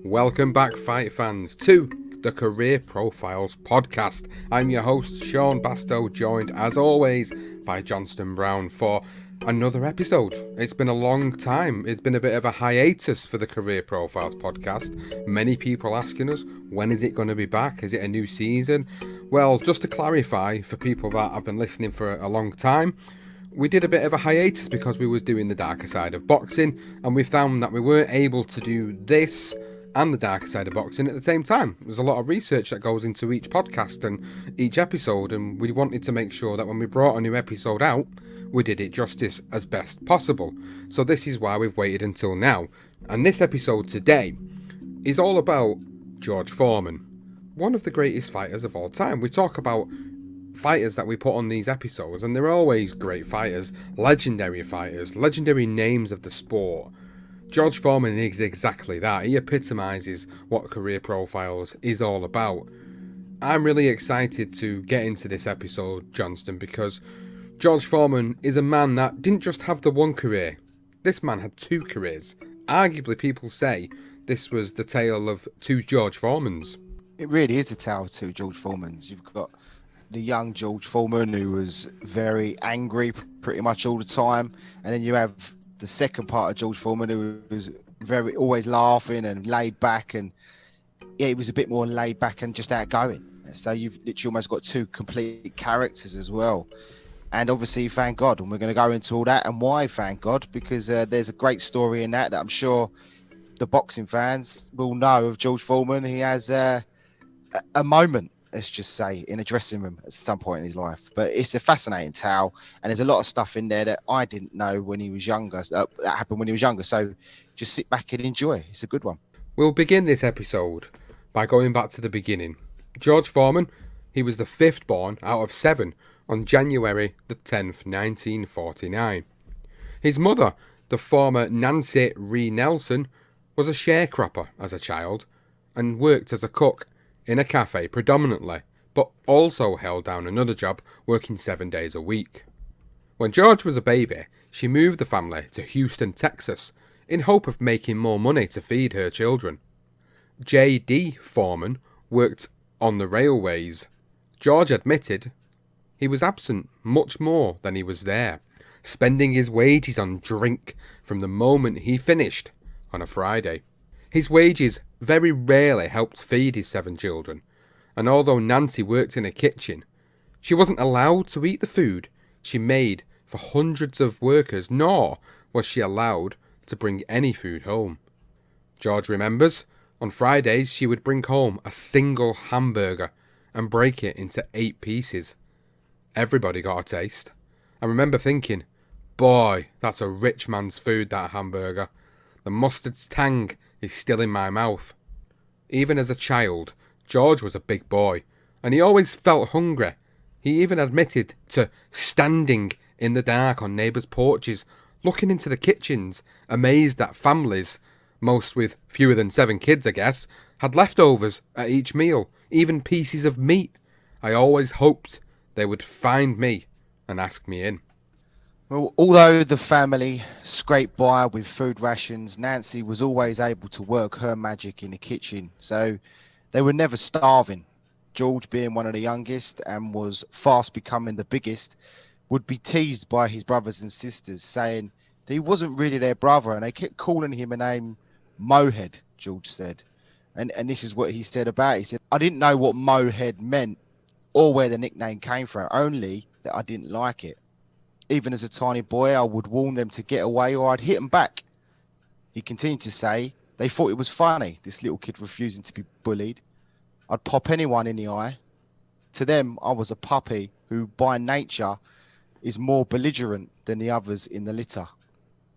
Welcome back, fight fans, to the Career Profiles podcast. I'm your host, Sean Bastow, joined as always by Johnston Brown for another episode. It's been a long time. It's been a bit of a hiatus for the Career Profiles podcast. Many people asking us, when is it going to be back? Is it a new season? Well, just to clarify for people that have been listening for a long time, we did a bit of a hiatus because we was doing the darker side of boxing, and we found that we weren't able to do this and the darker side of boxing at the same time. There's a lot of research that goes into each podcast and each episode, and we wanted to make sure that when we brought a new episode out, we did it justice as best possible. So this is why we've waited until now. And this episode today is all about George Foreman, one of the greatest fighters of all time. We talk about fighters that we put on these episodes, and they're always great fighters, legendary names of the sport. George Foreman is exactly that. He epitomises what Career Profiles is all about. I'm really excited to get into this episode, Johnston, because George Foreman is a man that didn't just have the one career. This man had two careers. Arguably, people say this was the tale of two George Foremans. It really is a tale of two George Foremans. You've got the young George Foreman, who was very angry pretty much all the time, and then you have the second part of George Foreman, who was very always laughing and laid back, and yeah, he was a bit more laid back and just outgoing. So you've literally almost got two complete characters as well. And obviously, thank God, and we're going to go into all that and why, thank God, because there's a great story in that I'm sure the boxing fans will know of George Foreman. He has a moment, let's just say, in a dressing room at some point in his life. But it's a fascinating tale, and there's a lot of stuff in there that I didn't know when he was younger, that happened when he was younger. So just sit back and enjoy. It's a good one. We'll begin this episode by going back to the beginning. George Foreman, he was the fifth born out of seven on January the 10th, 1949. His mother, the former Nancy Ree Nelson, was a sharecropper as a child and worked as a cook in a cafe predominantly, but also held down another job working 7 days a week. When George was a baby, she moved the family to Houston, Texas, in hope of making more money to feed her children. J.D. Foreman worked on the railways. George admitted he was absent much more than he was there, spending his wages on drink from the moment he finished on a Friday. His wages very rarely helped feed his 7 children, and although Nancy worked in a kitchen, she wasn't allowed to eat the food she made for hundreds of workers, nor was she allowed to bring any food home. George remembers, on Fridays she would bring home a single hamburger and break it into 8 pieces. Everybody got a taste. I remember thinking, boy, that's a rich man's food, that hamburger. The mustard's tang is still in my mouth. Even as a child, George was a big boy, and he always felt hungry. He even admitted to standing in the dark on neighbours' porches, looking into the kitchens, amazed that families, most with fewer than 7 kids I guess, had leftovers at each meal, even pieces of meat. I always hoped they would find me and ask me in. Well, although the family scraped by with food rations, Nancy was always able to work her magic in the kitchen, so they were never starving. George, being one of the youngest and was fast becoming the biggest, would be teased by his brothers and sisters, saying that he wasn't really their brother, and they kept calling him a name, Mohead, George said. And this is what he said about it. He said, I didn't know what Mohead meant or where the nickname came from, only that I didn't like it. Even as a tiny boy, I would warn them to get away or I'd hit them back. He continued to say they thought it was funny, this little kid refusing to be bullied. I'd pop anyone in the eye. To them, I was a puppy who by nature is more belligerent than the others in the litter.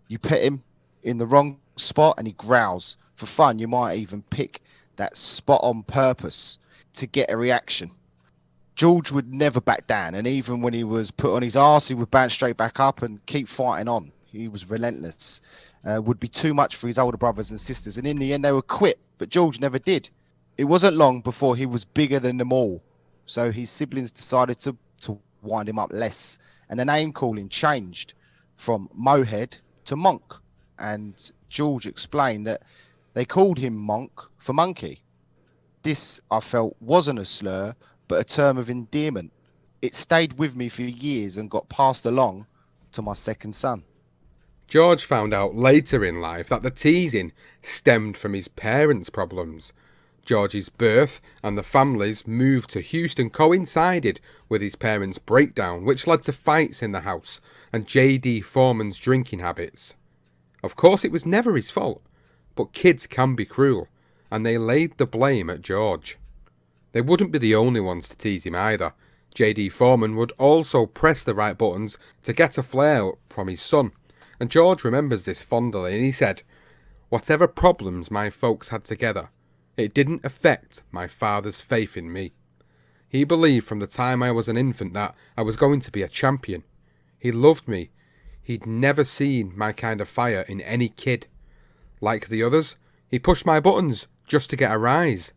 You pet him in the wrong spot and he growls. For fun, you might even pick that spot on purpose to get a reaction. George would never back down, and even when he was put on his arse, he would bounce straight back up and keep fighting on. He was relentless. Would be too much for his older brothers and sisters, and in the end they would quit, but George never did. It wasn't long before he was bigger than them all, so his siblings decided to wind him up less, and the name calling changed from Mohead to Monk. And George explained that They called him Monk for monkey. This, I felt, wasn't a slur, but a term of endearment. It stayed with me for years and got passed along to my second son. George found out later in life that the teasing stemmed from his parents' problems. George's birth and the family's move to Houston coincided with his parents' breakdown, which led to fights in the house and J.D. Foreman's drinking habits. Of course, it was never his fault, but kids can be cruel, and they laid the blame at George. They wouldn't be the only ones to tease him either. J.D. Foreman would also press the right buttons to get a flare up from his son, and George remembers this fondly, and he said, "Whatever problems my folks had together, it didn't affect my father's faith in me. He believed from the time I was an infant that I was going to be a champion. He loved me. He'd never seen my kind of fire in any kid. Like the others, he pushed my buttons just to get a rise.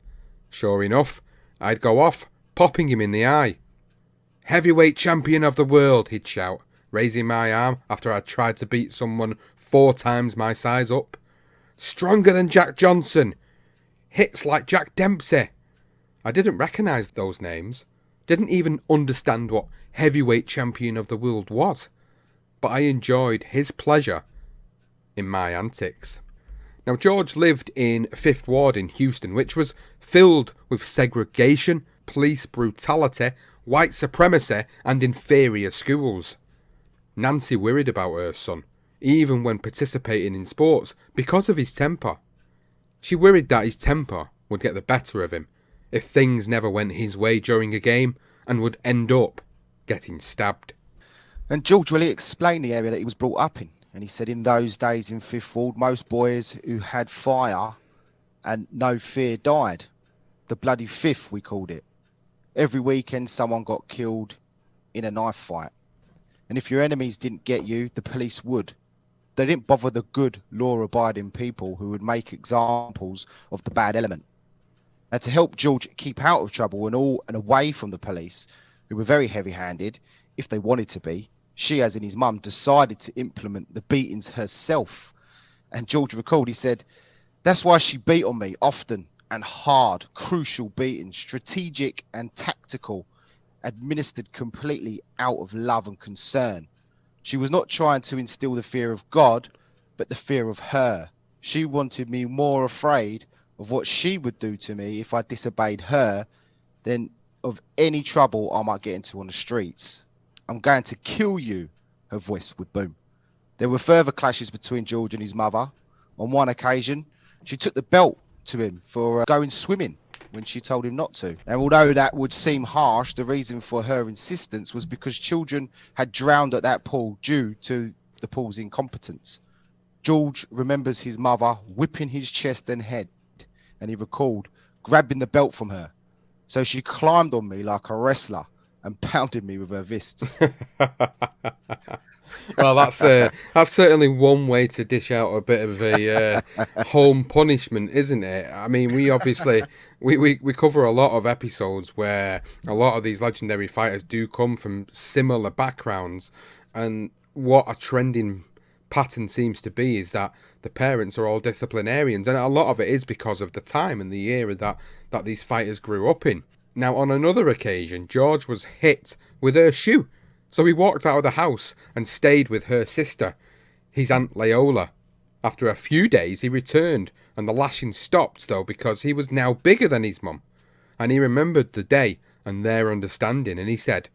Sure enough, I'd go off, popping him in the eye. 'Heavyweight champion of the world,' he'd shout, raising my arm after I'd tried to beat someone 4 times my size up. 'Stronger than Jack Johnson. Hits like Jack Dempsey.' I didn't recognise those names, didn't even understand what heavyweight champion of the world was, but I enjoyed his pleasure in my antics." Now, George lived in 5th Ward in Houston, which was filled with segregation, police brutality, white supremacy, and inferior schools. Nancy worried about her son, even when participating in sports, because of his temper. She worried that his temper would get the better of him if things never went his way during a game and would end up getting stabbed. And George really explained the area that he was brought up in. And he said in those days in 5th Ward, most boys who had fire and no fear died. The bloody fifth, we called it. Every weekend someone got killed in a knife fight. And if your enemies didn't get you, the police would. They didn't bother the good, law-abiding people who would make examples of the bad element. And to help George keep out of trouble and away from the police, who were very heavy-handed, if they wanted to be, she, as in his mum, decided to implement the beatings herself. And George recalled, he said, "That's why she beat on me often and hard, crucial beatings, strategic and tactical, administered completely out of love and concern. She was not trying to instill the fear of God, but the fear of her. She wanted me more afraid of what she would do to me if I disobeyed her than of any trouble I might get into on the streets. I'm going to kill you," her voice would boom. There were further clashes between George and his mother. On one occasion, she took the belt to him for going swimming when she told him not to. And although that would seem harsh, the reason for her insistence was because children had drowned at that pool due to the pool's incompetence. George remembers his mother whipping his chest and head, and he recalled grabbing the belt from her. So she climbed on me like a wrestler and pounded me with her fists. Well, that's certainly one way to dish out a bit of a home punishment, isn't it? I mean, we obviously we cover a lot of episodes where a lot of these legendary fighters do come from similar backgrounds, and what a trending pattern seems to be is that the parents are all disciplinarians, and a lot of it is because of the time and the era that these fighters grew up in. Now, on another occasion, George was hit with her shoe, so he walked out of the house and stayed with her sister, his Aunt Leola. After a few days, he returned, and the lashing stopped, though, because he was now bigger than his mum, and he remembered the day and their understanding, and he said,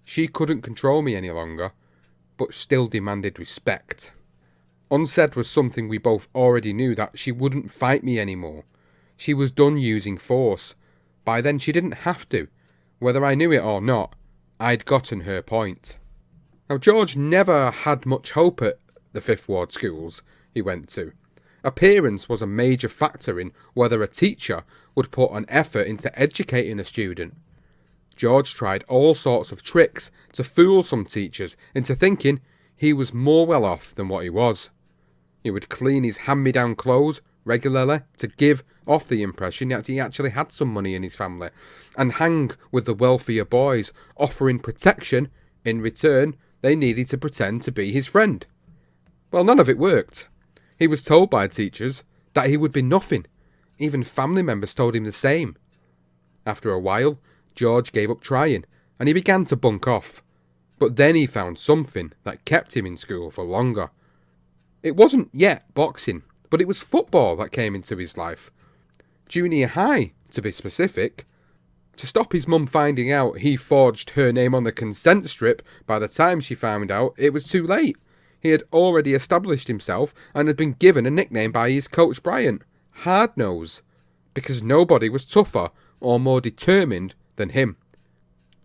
"She couldn't control me any longer, but still demanded respect." Unsaid was something we both already knew, that she wouldn't fight me anymore. She was done using force. By then she didn't have to. Whether I knew it or not, I'd gotten her point. Now, George never had much hope at the 5th Ward schools he went to. Appearance was a major factor in whether a teacher would put an effort into educating a student. George tried all sorts of tricks to fool some teachers into thinking he was more well off than what he was. He would clean his hand-me-down clothes regularly to give off the impression that he actually had some money in his family, and hang with the wealthier boys, offering protection. In return, they needed to pretend to be his friend. Well, none of it worked. He was told by teachers that he would be nothing. Even family members told him the same. After a while, George gave up trying, and he began to bunk off. But then he found something that kept him in school for longer. It wasn't yet boxing, but it was football that came into his life. Junior high, to be specific. To stop his mum finding out he forged her name on the consent strip, by the time she found out, it was too late. He had already established himself and had been given a nickname by his coach Bryant, Hard Nose, because nobody was tougher or more determined than him.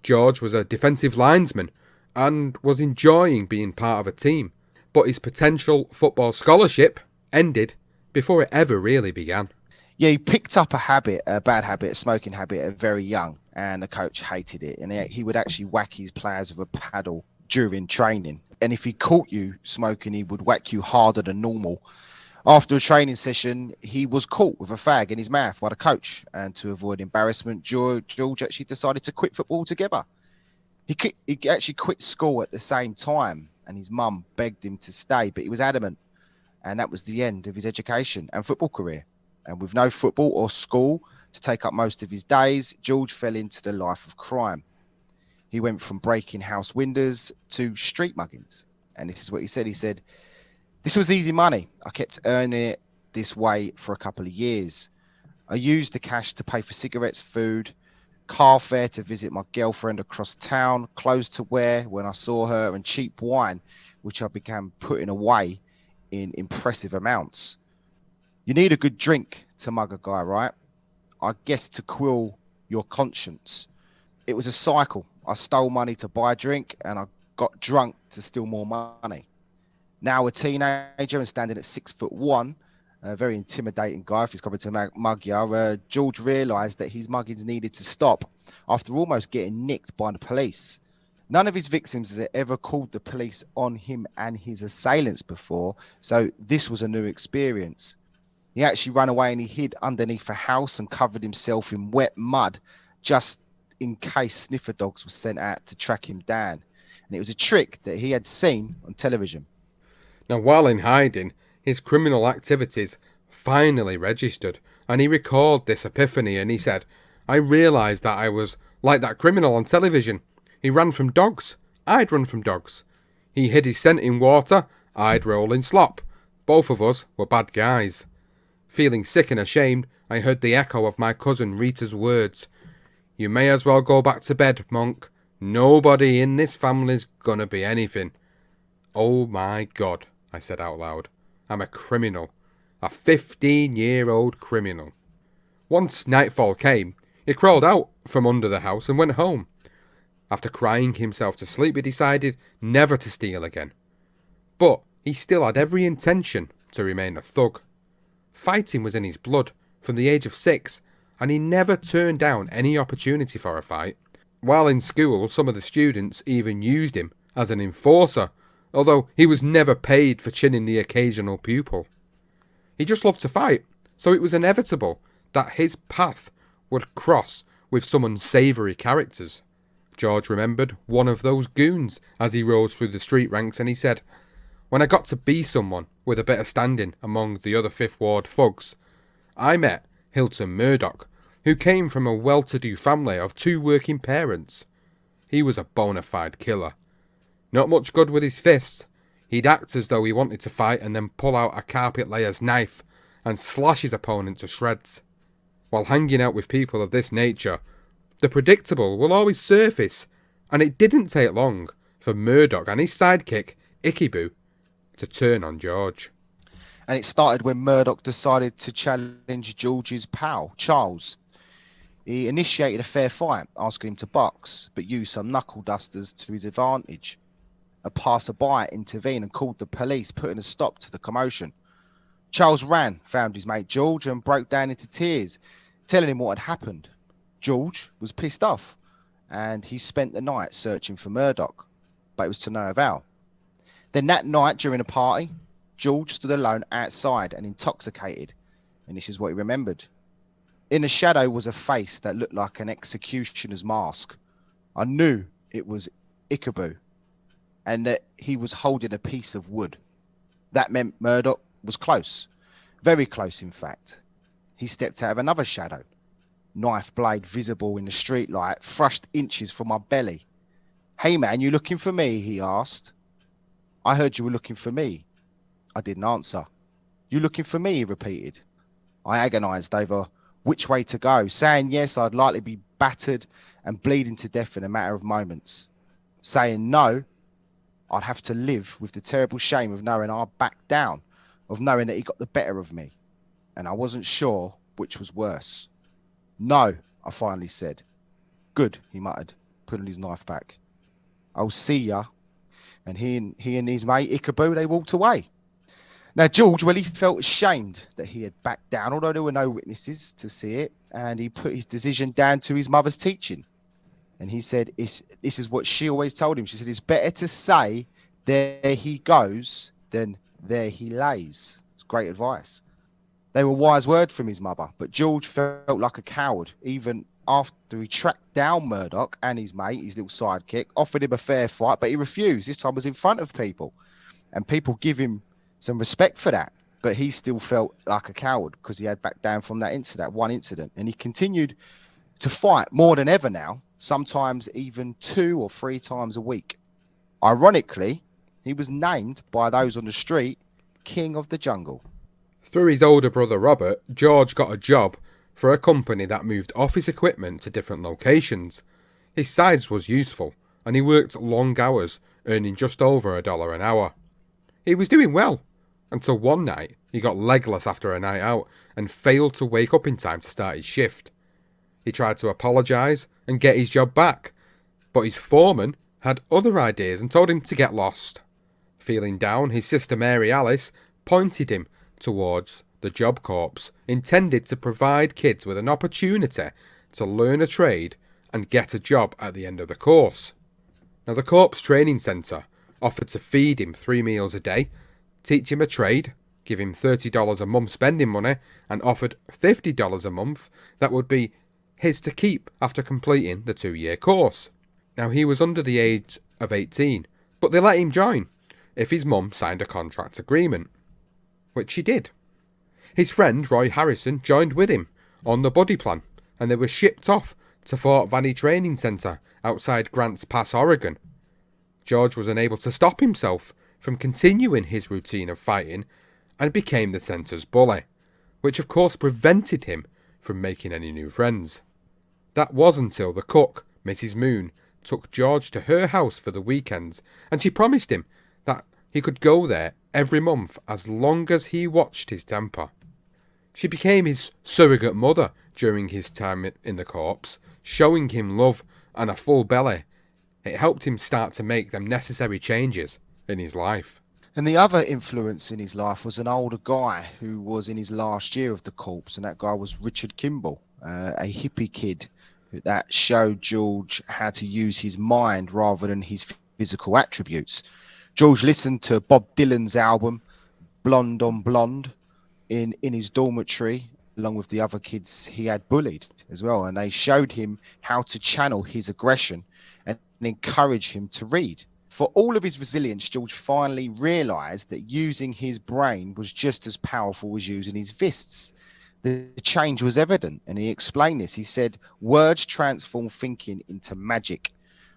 George was a defensive linesman and was enjoying being part of a team, but his potential football scholarship ended before it ever really began. Yeah, he picked up a bad habit, a smoking habit, very young, and the coach hated it. And he would actually whack his players with a paddle during training. And if he caught you smoking, he would whack you harder than normal. After a training session, he was caught with a fag in his mouth by the coach. And to avoid embarrassment, George actually decided to quit football altogether. He actually quit school at the same time, and his mum begged him to stay, but he was adamant. And that was the end of his education and football career. And with no football or school to take up most of his days, George fell into the life of crime. He went from breaking house windows to street muggings. And this is what he said. He said, "This was easy money. I kept earning it this way for a couple of years. I used the cash to pay for cigarettes, food, car fare to visit my girlfriend across town, clothes to wear when I saw her, and cheap wine, which I began putting away in impressive amounts. You need a good drink to mug a guy, right? I guess to quell your conscience. It was a cycle. I stole money to buy a drink, and I got drunk to steal more money. Now a teenager and standing at 6'1", a very intimidating guy if he's coming to mug you, George realised that his muggings needed to stop after almost getting nicked by the police. None of his victims had ever called the police on him and his assailants before, so this was a new experience. He actually ran away and he hid underneath a house and covered himself in wet mud just in case sniffer dogs were sent out to track him down. And it was a trick that he had seen on television. Now, while in hiding, his criminal activities finally registered, and he recalled this epiphany, and he said, "I realised that I was like that criminal on television. He ran from dogs. I'd run from dogs. He hid his scent in water. I'd roll in slop. Both of us were bad guys." Feeling sick and ashamed, I heard the echo of my cousin Rita's words. "You may as well go back to bed, Monk. Nobody in this family's gonna be anything." "Oh my God," I said out loud. "I'm a criminal. A 15-year-old criminal." Once nightfall came, he crawled out from under the house and went home. After crying himself to sleep, he decided never to steal again. But he still had every intention to remain a thug. Fighting was in his blood from the age of 6, and he never turned down any opportunity for a fight. While in school, some of the students even used him as an enforcer, although he was never paid for chinning the occasional pupil. He just loved to fight, so it was inevitable that his path would cross with some unsavoury characters. George remembered one of those goons as he rose through the street ranks, and he said, "When I got to be someone with a bit of standing among the other Fifth Ward thugs, I met Hilton Murdoch, who came from a well-to-do family of 2 working parents. He was a bona fide killer. Not much good with his fists. He'd act as though he wanted to fight and then pull out a carpet layer's knife and slash his opponent to shreds. While hanging out with people of this nature, the predictable will always surface, and it didn't take long for Murdoch and his sidekick, Ickyboo, to turn on George." And it started when Murdoch decided to challenge George's pal, Charles. He initiated a fair fight, asking him to box, but used some knuckle dusters to his advantage. A passerby intervened and called the police, putting a stop to the commotion. Charles ran, found his mate George, and broke down into tears, telling him what had happened. George was pissed off, and he spent the night searching for Murdoch, but it was to no avail. Then that night during a party, George stood alone outside and intoxicated, and this is what he remembered. In the shadow was a face that looked like an executioner's mask. I knew it was Ickyboo, and that he was holding a piece of wood. That meant Murdoch was close. Very close, in fact. He stepped out of another shadow, knife blade visible in the streetlight, thrust inches from my belly. "Hey man, you looking for me?" he asked. "I heard you were looking for me." I didn't answer. "You looking for me?" he repeated. I agonised over which way to go, saying yes, I'd likely be battered and bleeding to death in a matter of moments. Saying no, I'd have to live with the terrible shame of knowing I'd backed down, of knowing that he got the better of me. And I wasn't sure which was worse. "No," I finally said. "Good," he muttered, putting his knife back. "I'll see ya." And he and his mate Ichaboo, they walked away. Now George, well, he felt ashamed that he had backed down, although there were no witnesses to see it, and he put his decision down to his mother's teaching. And he said, this is what she always told him. She said, "It's better to say, 'There he goes,' than 'there he lays.'" It's great advice. They were wise words from his mother, but George felt like a coward, even after he tracked down Murdoch and his mate, his little sidekick, offered him a fair fight, but he refused. This time was in front of people, and people give him some respect for that. But he still felt like a coward because he had backed down from that one incident, and he continued to fight more than ever now, sometimes even 2 or 3 times a week. Ironically, he was named by those on the street King of the Jungle. Through his older brother Robert, George got a job for a company that moved office equipment to different locations. His size was useful, and he worked long hours, earning just over $1 an hour. He was doing well, until one night he got legless after a night out and failed to wake up in time to start his shift. He tried to apologise and get his job back, but his foreman had other ideas and told him to get lost. Feeling down, his sister Mary Alice pointed him towards the Job Corps, intended to provide kids with an opportunity to learn a trade and get a job at the end of the course. Now, the Corps Training Centre offered to feed him 3 meals a day, teach him a trade, give him $30 a month spending money, and offered $50 a month that would be his to keep after completing the 2-year course. Now, he was under the age of 18, but they let him join if his mum signed a contract agreement, which she did. His friend Roy Harrison joined with him on the buddy plan, and they were shipped off to Fort Valley Training Center outside Grants Pass, Oregon. George was unable to stop himself from continuing his routine of fighting and became the center's bully, which of course prevented him from making any new friends. That was until the cook, Mrs. Moon, took George to her house for the weekends, and she promised him that he could go there every month as long as he watched his temper. She became his surrogate mother during his time in the corps, showing him love and a full belly. It helped him start to make them necessary changes in his life. And the other influence in his life was an older guy who was in his last year of the corps, and that guy was Richard Kimball, a hippie kid that showed George how to use his mind rather than his physical attributes. George listened to Bob Dylan's album Blonde on Blonde in his dormitory, along with the other kids he had bullied as well, and they showed him how to channel his aggression and encourage him to read. For all of his resilience, George finally realised that using his brain was just as powerful as using his fists. The change was evident, and he explained this. He said, "Words transform thinking into magic.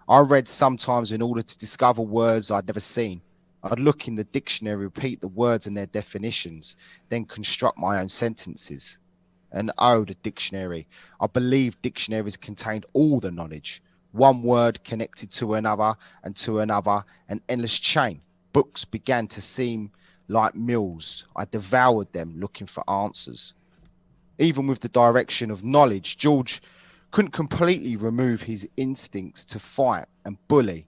I read sometimes in order to discover words I'd never seen. I'd look in the dictionary, repeat the words and their definitions, then construct my own sentences. And oh, the dictionary. I believe dictionaries contained all the knowledge. One word connected to another, an endless chain. Books began to seem like mills. I devoured them looking for answers." Even with the direction of knowledge, George couldn't completely remove his instincts to fight and bully,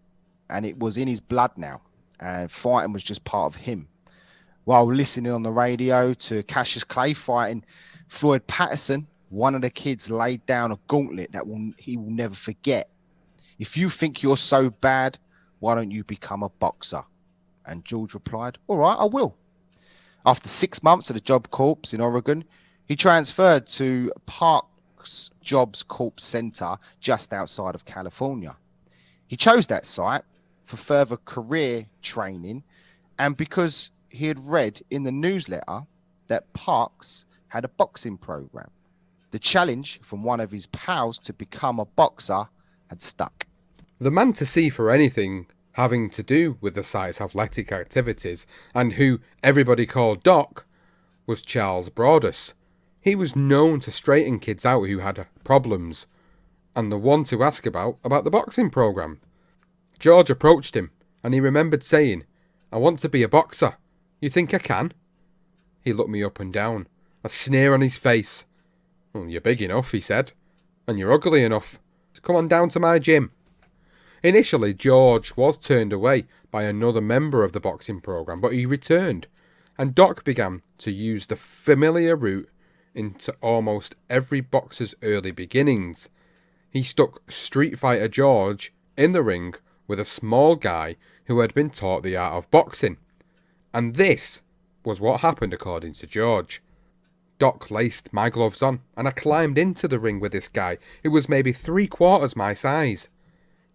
and it was in his blood now, and fighting was just part of him. While listening on the radio to Cassius Clay fighting Floyd Patterson, one of the kids laid down a gauntlet that he will never forget. "If you think you're so bad, why don't you become a boxer?" And George replied, "All right, I will." After 6 months at the Job Corps in Oregon, he transferred to Parks Jobs Corps Center just outside of California. He chose that site for further career training, and because he had read in the newsletter that Parks had a boxing program. The challenge from one of his pals to become a boxer had stuck. The man to see for anything having to do with the site's athletic activities, and who everybody called Doc, was Charles Broadus. He was known to straighten kids out who had problems, and the one to ask about the boxing program. George approached him, and he remembered saying, "I want to be a boxer. You think I can?" He looked me up and down, a sneer on his face. "Well, you're big enough," he said, "and you're ugly enough. So come on down to my gym." Initially, George was turned away by another member of the boxing program, but he returned, and Doc began to use the familiar route into almost every boxer's early beginnings. He stuck Street Fighter George in the ring with a small guy who had been taught the art of boxing. And this was what happened according to George. Doc laced my gloves on, and I climbed into the ring with this guy who was maybe 3/4 my size.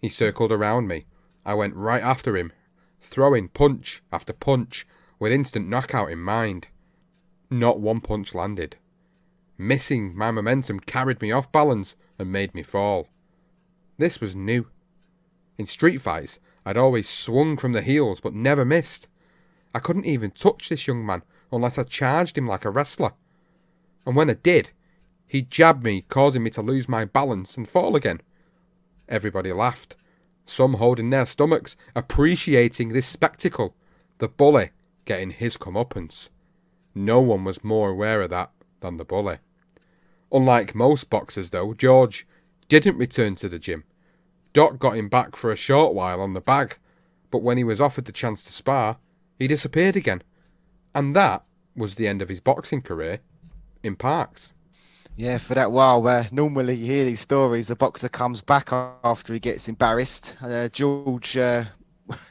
He circled around me. I went right after him, throwing punch after punch with instant knockout in mind. Not one punch landed. Missing my momentum carried me off balance and made me fall. This was new. In street fights, I'd always swung from the heels but never missed. I couldn't even touch this young man unless I charged him like a wrestler. And when I did, he jabbed me, causing me to lose my balance and fall again. Everybody laughed, some holding their stomachs, appreciating this spectacle, the bully getting his comeuppance. No one was more aware of that than the bully. Unlike most boxers though, George didn't return to the gym. Doc got him back for a short while on the bag, but when he was offered the chance to spar, he disappeared again. And that was the end of his boxing career in Parks. Yeah, for that while where normally you hear these stories, the boxer comes back after he gets embarrassed. George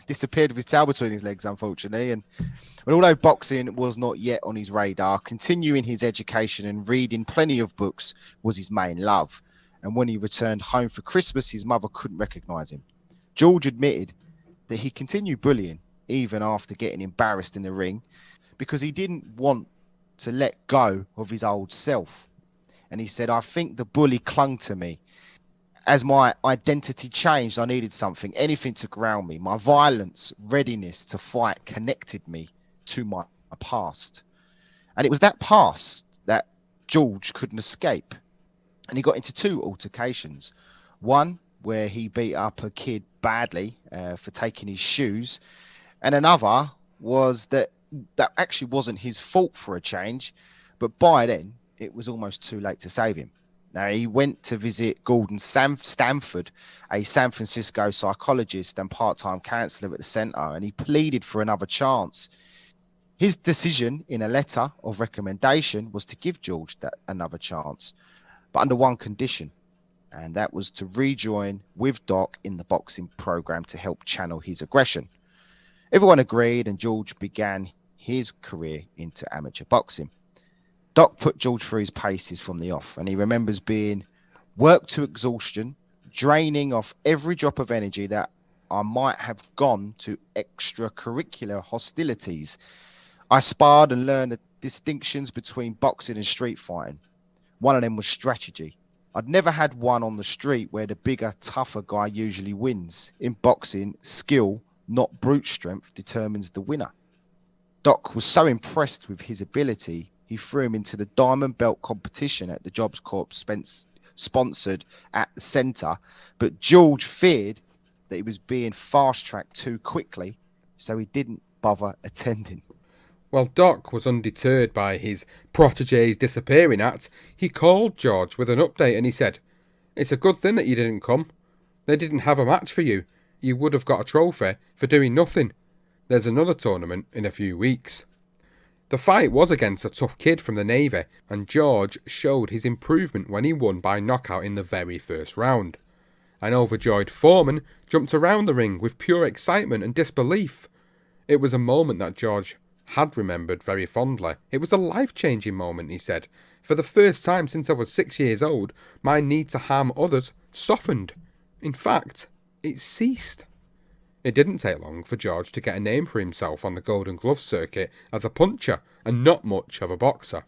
disappeared with his tail between his legs, unfortunately. And although boxing was not yet on his radar, continuing his education and reading plenty of books was his main love. And when he returned home for Christmas, his mother couldn't recognise him. George admitted that he continued bullying even after getting embarrassed in the ring because he didn't want to let go of his old self. And he said, "I think the bully clung to me. As my identity changed, I needed something, anything to ground me. My violence, readiness to fight connected me to my past." And it was that past that George couldn't escape. And he got into two altercations. One where he beat up a kid badly for taking his shoes. And another was that actually wasn't his fault for a change. But by then, it was almost too late to save him. Now, he went to visit Gordon Stanford, a San Francisco psychologist and part-time counsellor at the centre, and he pleaded for another chance. His decision in a letter of recommendation was to give George that another chance, but under one condition, and that was to rejoin with Doc in the boxing program to help channel his aggression. Everyone agreed, and George began his career into amateur boxing. Doc put George through his paces from the off, and he remembers being worked to exhaustion, draining off every drop of energy that I might have gone to extracurricular hostilities. I sparred and learned the distinctions between boxing and street fighting. One of them was strategy. I'd never had one on the street where the bigger, tougher guy usually wins. In boxing, skill, not brute strength, determines the winner. Doc was so impressed with his ability, he threw him into the Diamond Belt competition at the Jobs Corps sponsored at the centre. But George feared that he was being fast-tracked too quickly, so he didn't bother attending. While Doc was undeterred by his protege's disappearing act, he called George with an update and he said, "It's a good thing that you didn't come. They didn't have a match for you. You would have got a trophy for doing nothing. There's another tournament in a few weeks." The fight was against a tough kid from the Navy, and George showed his improvement when he won by knockout in the very first round. An overjoyed Foreman jumped around the ring with pure excitement and disbelief. It was a moment that George had remembered very fondly. It was a life-changing moment, he said. "For the first time since I was 6 years old, my need to harm others softened. In fact, it ceased." It didn't take long for George to get a name for himself on the Golden Glove circuit as a puncher and not much of a boxer.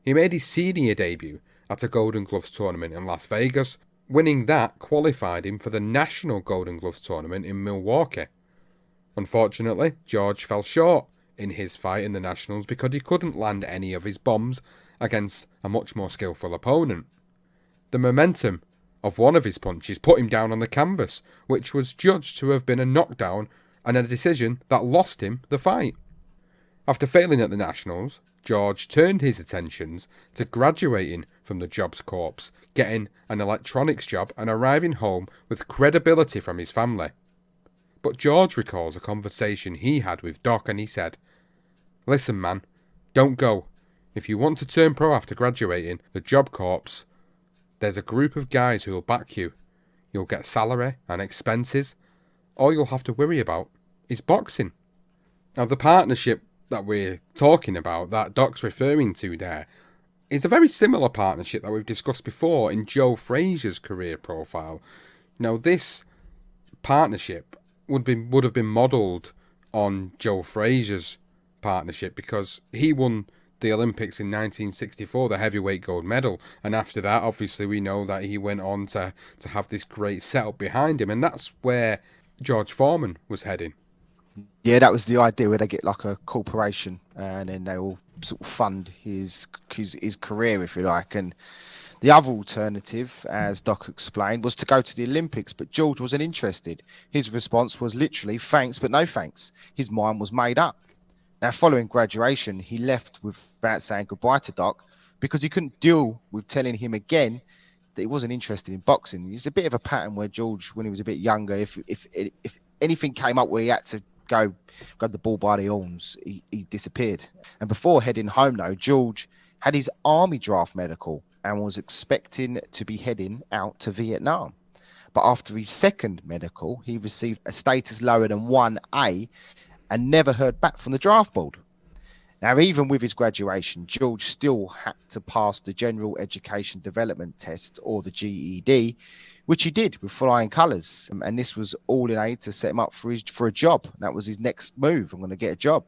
He made his senior debut at a Golden Gloves tournament in Las Vegas. Winning that qualified him for the National Golden Gloves tournament in Milwaukee. Unfortunately, George fell short in his fight in the Nationals because he couldn't land any of his bombs against a much more skillful opponent. The momentum of one of his punches put him down on the canvas, which was judged to have been a knockdown and a decision that lost him the fight. After failing at the Nationals, George turned his attentions to graduating from the Jobs Corps, getting an electronics job and arriving home with credibility from his family. But George recalls a conversation he had with Doc, and he said, "Listen, man, don't go. If you want to turn pro after graduating the Job Corps, there's a group of guys who'll back you. You'll get salary and expenses. All you'll have to worry about is boxing." Now, the partnership that we're talking about, that Doc's referring to there, is a very similar partnership that we've discussed before in Joe Frazier's career profile. Now, this partnership would have been modelled on Joe Frazier's partnership because he won the Olympics in 1964, the heavyweight gold medal, and after that, obviously, we know that he went on to have this great setup behind him, and that's where George Foreman was heading. Yeah, that was the idea, where they get like a corporation and then they all sort of fund his career, if you like. And the other alternative, as Doc explained, was to go to the Olympics, but George wasn't interested. His response was literally thanks, but no thanks. His mind was made up. Now, following graduation, he left without saying goodbye to Doc because he couldn't deal with telling him again that he wasn't interested in boxing. It's a bit of a pattern where George, when he was a bit younger, if anything came up where he had to go grab the bull by the horns, he disappeared. And before heading home, though, George had his army draft medical and was expecting to be heading out to Vietnam. But after his second medical, he received a status lower than 1A and never heard back from the draft board. Now, even with his graduation, George still had to pass the General Education Development Test, or the GED, which he did with flying colours. And this was all in aid to set him up for a job. That was his next move. I'm going to get a job.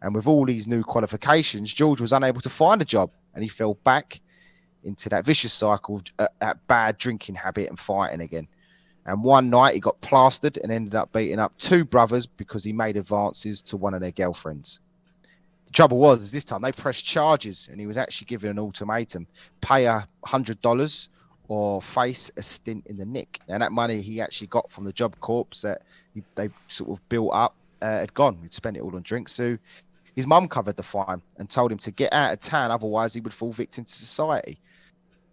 And with all these new qualifications, George was unable to find a job, and he fell back into that vicious cycle of that bad drinking habit and fighting again. And one night he got plastered and ended up beating up two brothers because he made advances to one of their girlfriends. The trouble was, this time they pressed charges, and he was actually given an ultimatum: pay $100 or face a stint in the Nick. And that money he actually got from the Job Corps that they sort of built up had gone. He'd spent it all on drinks. So his mum covered the fine and told him to get out of town, otherwise he would fall victim to society.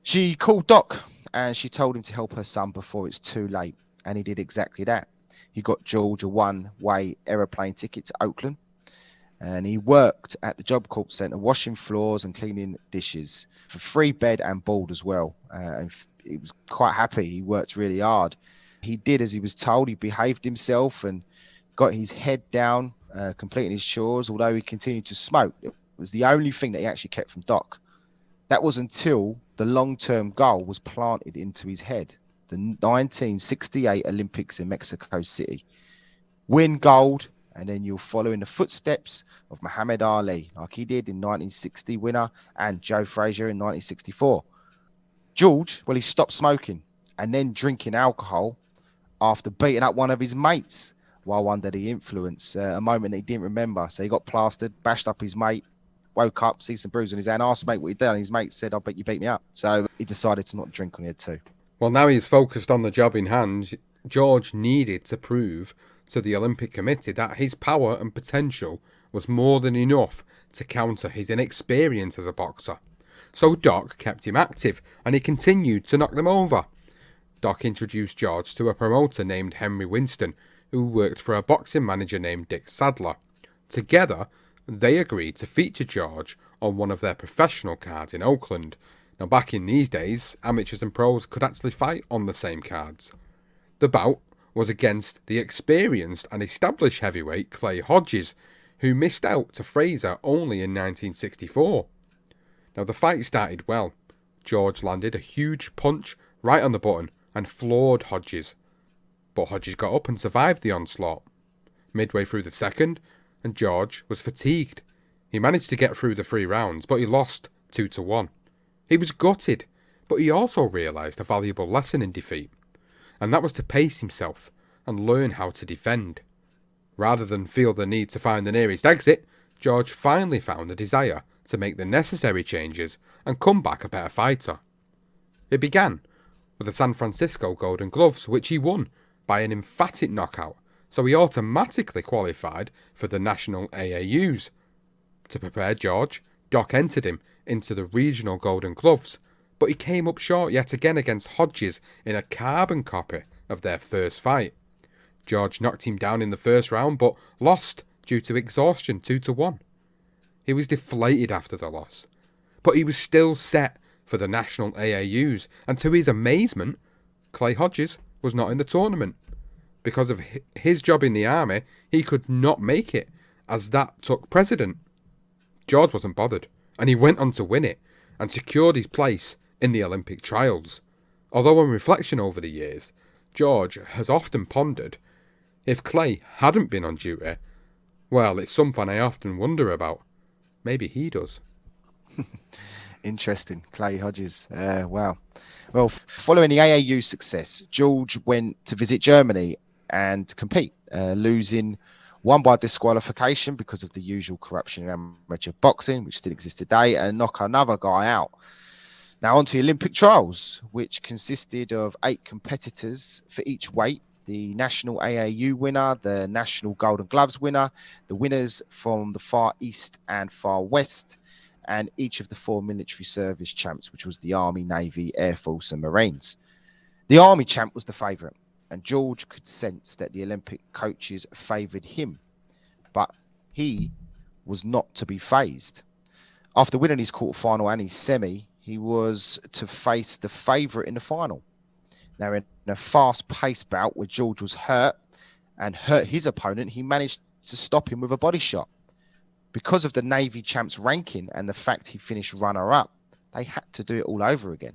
She called Doc and she told him to help her son before it's too late. And he did exactly that. He got George a one-way aeroplane ticket to Oakland. And he worked at the Job Corps Centre, washing floors and cleaning dishes for free bed and board as well. And he was quite happy. He worked really hard. He did as he was told. He behaved himself and got his head down, completing his chores, although he continued to smoke. It was the only thing that he actually kept from Doc. That was until the long-term goal was planted into his head. The 1968 Olympics in Mexico City. Win gold, and then you'll follow in the footsteps of Muhammad Ali, like he did in 1960 winner, and Joe Frazier in 1964. George, well, he stopped smoking and then drinking alcohol after beating up one of his mates while under the influence, a moment that he didn't remember. So he got plastered, bashed up his mate, woke up, see some bruise on his hand, asked mate what he'd done, and his mate said, "I bet you beat me up." So he decided to not drink on it too. Well, now he's focused on the job in hand, George needed to prove to the Olympic Committee that his power and potential was more than enough to counter his inexperience as a boxer. So Doc kept him active, and he continued to knock them over. Doc introduced George to a promoter named Henry Winston, who worked for a boxing manager named Dick Sadler. Together, they agreed to feature George on one of their professional cards in Oakland. Now, back in these days, amateurs and pros could actually fight on the same cards. The bout was against the experienced and established heavyweight Clay Hodges, who missed out to Frazier only in 1964. Now, the fight started well. George landed a huge punch right on the button and floored Hodges. but Hodges got up and survived the onslaught. Midway through the second, and George was fatigued. He managed to get through the 3 rounds, but he lost 2-1. He was gutted, but he also realised a valuable lesson in defeat, and that was to pace himself and learn how to defend. Rather than feel the need to find the nearest exit, George finally found the desire to make the necessary changes and come back a better fighter. It began with the San Francisco Golden Gloves, which he won by an emphatic knockout, so he automatically qualified for the national AAUs. To prepare George, Doc entered him into the regional Golden Gloves, but he came up short yet again against Hodges in a carbon copy of their first fight. George knocked him down in the first round, but lost due to exhaustion 2-1. He was deflated after the loss, but he was still set for the national AAUs, and to his amazement, Clay Hodges was not in the tournament. Because of his job in the army, he could not make it, as that took precedent. George wasn't bothered, and he went on to win it, and secured his place in the Olympic trials. Although on reflection over the years, George has often pondered, if Clay hadn't been on duty, well, it's something I often wonder about. Maybe he does. Interesting. Clay Hodges. Wow. Well, following the AAU success, George went to visit Germany and compete, losing one by disqualification because of the usual corruption in amateur boxing, which still exists today, and knock another guy out. Now on to the Olympic trials, which consisted of 8 competitors for each weight. The national AAU winner, the national Golden Gloves winner, the winners from the Far East and Far West, and each of the 4 military service champs, which was the Army, Navy, Air Force and Marines. The Army champ was the favourite, and George could sense that the Olympic coaches favoured him, but he was not to be fazed. After winning his quarterfinal and his semi, he was to face the favourite in the final. Now, in a fast-paced bout where George was hurt and hurt his opponent, he managed to stop him with a body shot. Because of the Navy champ's ranking and the fact he finished runner-up, they had to do it all over again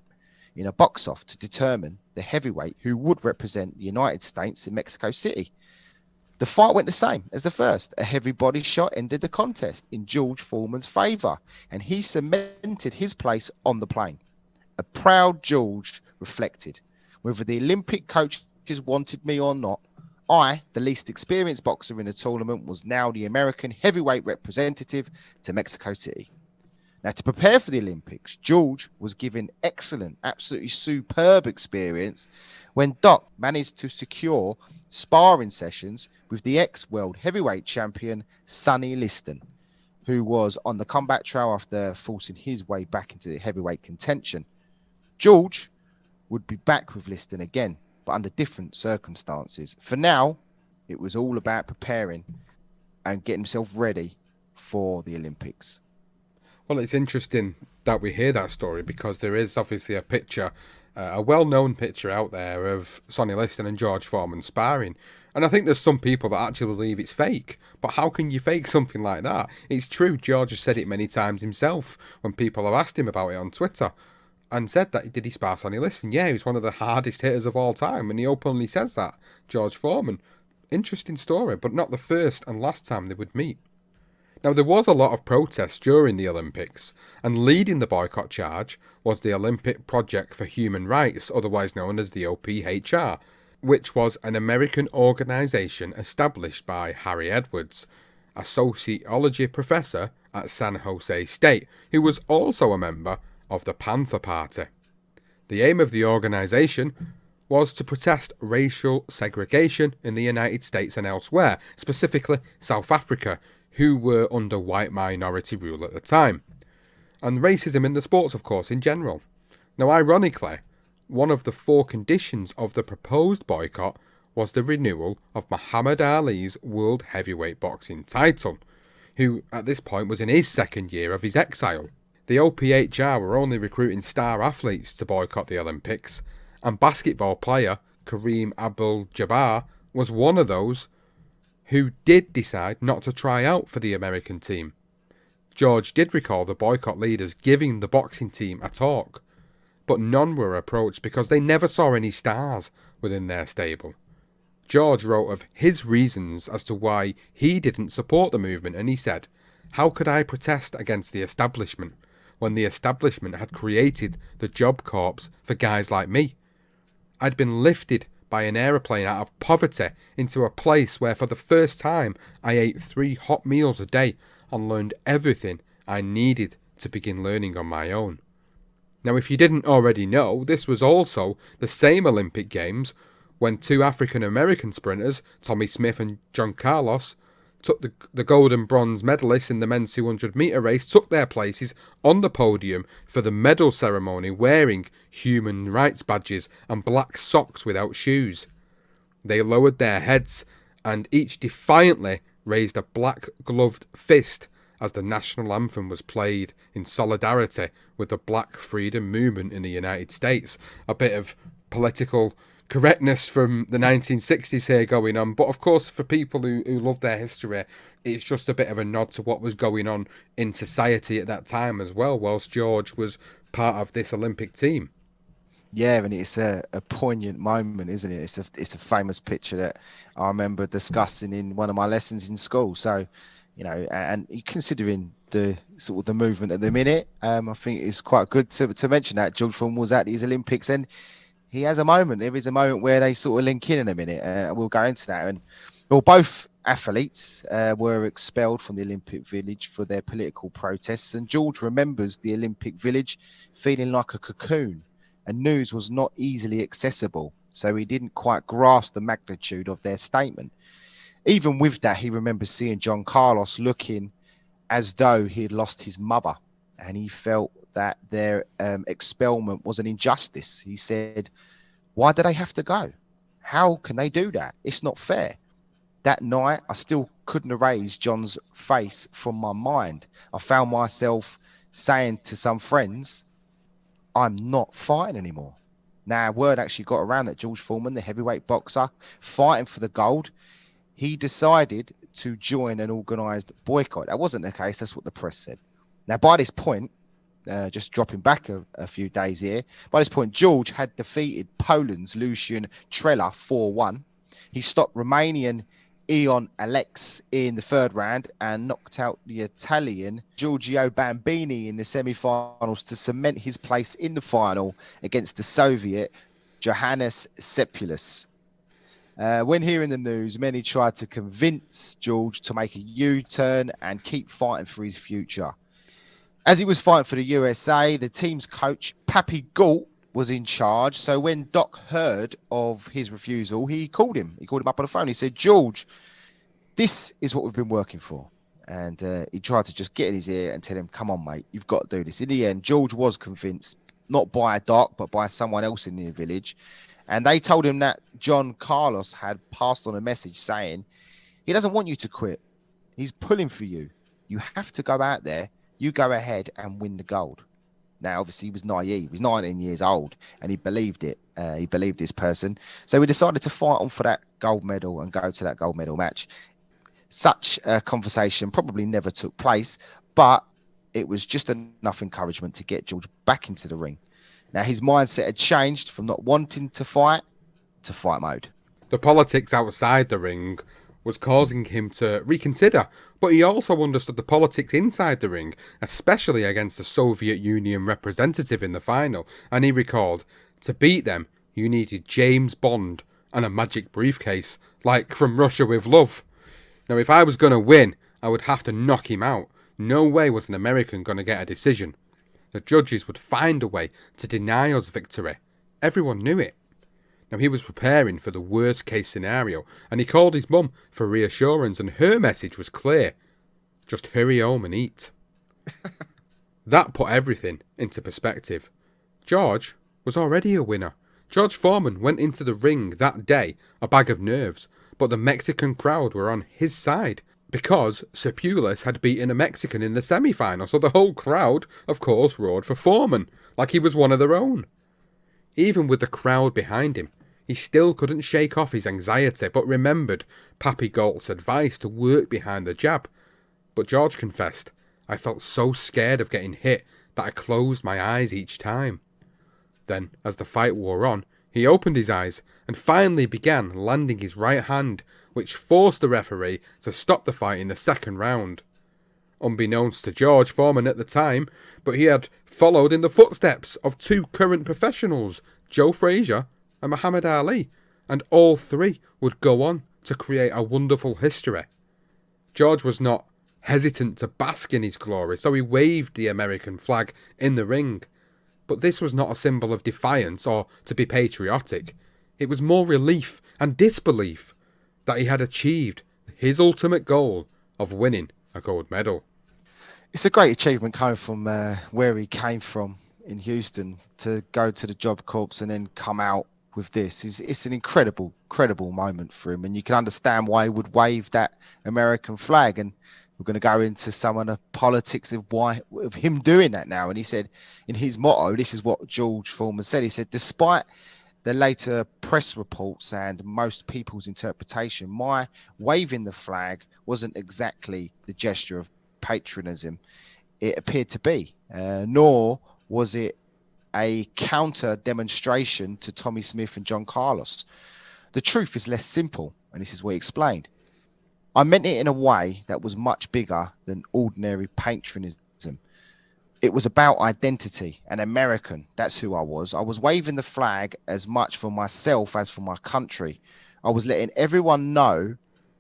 in a box-off to determine the heavyweight who would represent the United States in Mexico City. The fight went the same as the first. A heavy body shot ended the contest in George Foreman's favour, and he cemented his place on the plane. A proud George reflected, whether the Olympic coaches wanted me or not, I, the least experienced boxer in the tournament, was now the American heavyweight representative to Mexico City. Now, to prepare for the Olympics, George was given excellent, absolutely superb experience when Doc managed to secure sparring sessions with the ex-world heavyweight champion, Sonny Liston, who was on the comeback trail after forcing his way back into the heavyweight contention. George would be back with Liston again, but under different circumstances. For now, it was all about preparing and getting himself ready for the Olympics. Well, it's interesting that we hear that story because there is obviously a picture, a well-known picture out there of Sonny Liston and George Foreman sparring. And I think there's some people that actually believe it's fake. But how can you fake something like that? It's true, George has said it many times himself when people have asked him about it on Twitter. And said that, did he spar Sonny Liston? Yeah, he was one of the hardest hitters of all time. And he openly says that, George Foreman. Interesting story, but not the first and last time they would meet. Now, there was a lot of protest during the Olympics, and leading the boycott charge was the Olympic Project for Human Rights, otherwise known as the OPHR, which was an American organisation established by Harry Edwards, a sociology professor at San Jose State, who was also a member of the Panther Party. The aim of the organisation was to protest racial segregation in the United States and elsewhere, specifically South Africa, who were under white minority rule at the time, and racism in the sports, of course, in general. Now, ironically, one of the 4 conditions of the proposed boycott was the renewal of Muhammad Ali's World Heavyweight Boxing title, who at this point was in his 2nd year of his exile. The OPHR were only recruiting star athletes to boycott the Olympics, and basketball player Kareem Abdul-Jabbar was one of those who did decide not to try out for the American team. George did recall the boycott leaders giving the boxing team a talk, but none were approached because they never saw any stars within their stable. George wrote of his reasons as to why he didn't support the movement, and he said, "How could I protest against the establishment when the establishment had created the Job Corps for guys like me? I'd been lifted by an aeroplane out of poverty into a place where for the first time I ate 3 hot meals a day and learned everything I needed to begin learning on my own." Now, if you didn't already know, this was also the same Olympic Games when 2 African-American sprinters, Tommy Smith and John Carlos, took the gold and bronze medalists in the men's 200-metre race, took their places on the podium for the medal ceremony wearing human rights badges and black socks without shoes. They lowered their heads and each defiantly raised a black-gloved fist as the national anthem was played in solidarity with the Black Freedom Movement in the United States. A bit of political correctness from the 1960s here going on, but of course for people who love their history, it's just a bit of a nod to what was going on in society at that time as well, whilst George was part of this Olympic team. Yeah, and it's a poignant moment, isn't it? It's a famous picture that I remember discussing in one of my lessons in school. So, you know, and considering the sort of the movement at the minute, I think it's quite good to mention that George Foreman was at these Olympics, and he has a moment. There is a moment where they sort of link in a minute. We'll go into that. And well, both athletes were expelled from the Olympic Village for their political protests, and George remembers the Olympic Village feeling like a cocoon, and news was not easily accessible, so he didn't quite grasp the magnitude of their statement. Even with that, he remembers seeing John Carlos looking as though he had lost his mother, and he felt that their expellment was an injustice. He said, "Why do they have to go? How can they do that? It's not fair." That night, I still couldn't erase John's face from my mind. I found myself saying to some friends, "I'm not fighting anymore." Now, word actually got around that George Foreman, the heavyweight boxer, fighting for the gold, he decided to join an organised boycott. That wasn't the case. That's what the press said. Now, by this point, just dropping back a few days here, by this point, George had defeated Poland's Lucian Trela 4-1. He stopped Romanian Ion Alex in the 3rd round and knocked out the Italian Giorgio Bambini in the semi-finals to cement his place in the final against the Soviet Johannes Sepulus. When hearing the news, many tried to convince George to make a U-turn and keep fighting for his future. As he was fighting for the USA, the team's coach, Pappy Galt, was in charge. So when Doc heard of his refusal, he called him. He called him up on the phone. He said, "George, this is what we've been working for." And he tried to just get in his ear and tell him, "Come on, mate, you've got to do this." In the end, George was convinced, not by Doc, but by someone else in the village. And they told him that John Carlos had passed on a message saying, "He doesn't want you to quit. He's pulling for you. You have to go out there. You go ahead and win the gold." Now, obviously, he was naive. He's 19 years old, and he believed it. He believed this person. So he decided to fight on for that gold medal and go to that gold medal match. Such a conversation probably never took place, but it was just enough encouragement to get George back into the ring. Now, his mindset had changed from not wanting to fight to fight mode. The politics outside the ring was causing him to reconsider, but he also understood the politics inside the ring, especially against the Soviet Union representative in the final, and he recalled, to beat them, you needed James Bond and a magic briefcase, like from Russia with Love. Now, if I was going to win, I would have to knock him out. No way was an American going to get a decision. The judges would find a way to deny us victory. Everyone knew it. Now, he was preparing for the worst case scenario, and he called his mum for reassurance, and her message was clear. Just hurry home and eat. That put everything into perspective. George was already a winner. George Foreman went into the ring that day a bag of nerves, but the Mexican crowd were on his side because Sepulus had beaten a Mexican in the semi-final, so the whole crowd, of course, roared for Foreman, like he was one of their own. Even with the crowd behind him, he still couldn't shake off his anxiety, but remembered Pappy Galt's advice to work behind the jab. But George confessed, "I felt so scared of getting hit that I closed my eyes each time." Then, as the fight wore on, He opened his eyes and finally began landing his right hand, which forced the referee to stop the fight in the second round. Unbeknownst to George Foreman at the time, but he had followed in the footsteps of two current professionals, Joe Frazier and Muhammad Ali, and all three would go on to create a wonderful history. George was not hesitant to bask in his glory, so he waved the American flag in the ring. But this was not a symbol of defiance or to be patriotic. It was more relief and disbelief that he had achieved his ultimate goal of winning a gold medal. It's a great achievement coming from where he came from in Houston to go to the Job Corps and then come out with this. It's an incredible moment for him, and you can understand why he would wave that American flag. And we're going to go into some of the politics of him doing that now. And he said in his motto, this is what George Foreman said. He said, despite the later press reports and most people's interpretation, my waving the flag wasn't exactly the gesture of patriotism it appeared to be, nor was it a counter demonstration to Tommy Smith and John Carlos. The truth is less simple, and this is what he explained. I meant it in a way that was much bigger than ordinary patriotism. It was about identity, and American. That's who I was. I was waving the flag as much for myself as for my country. I was letting everyone know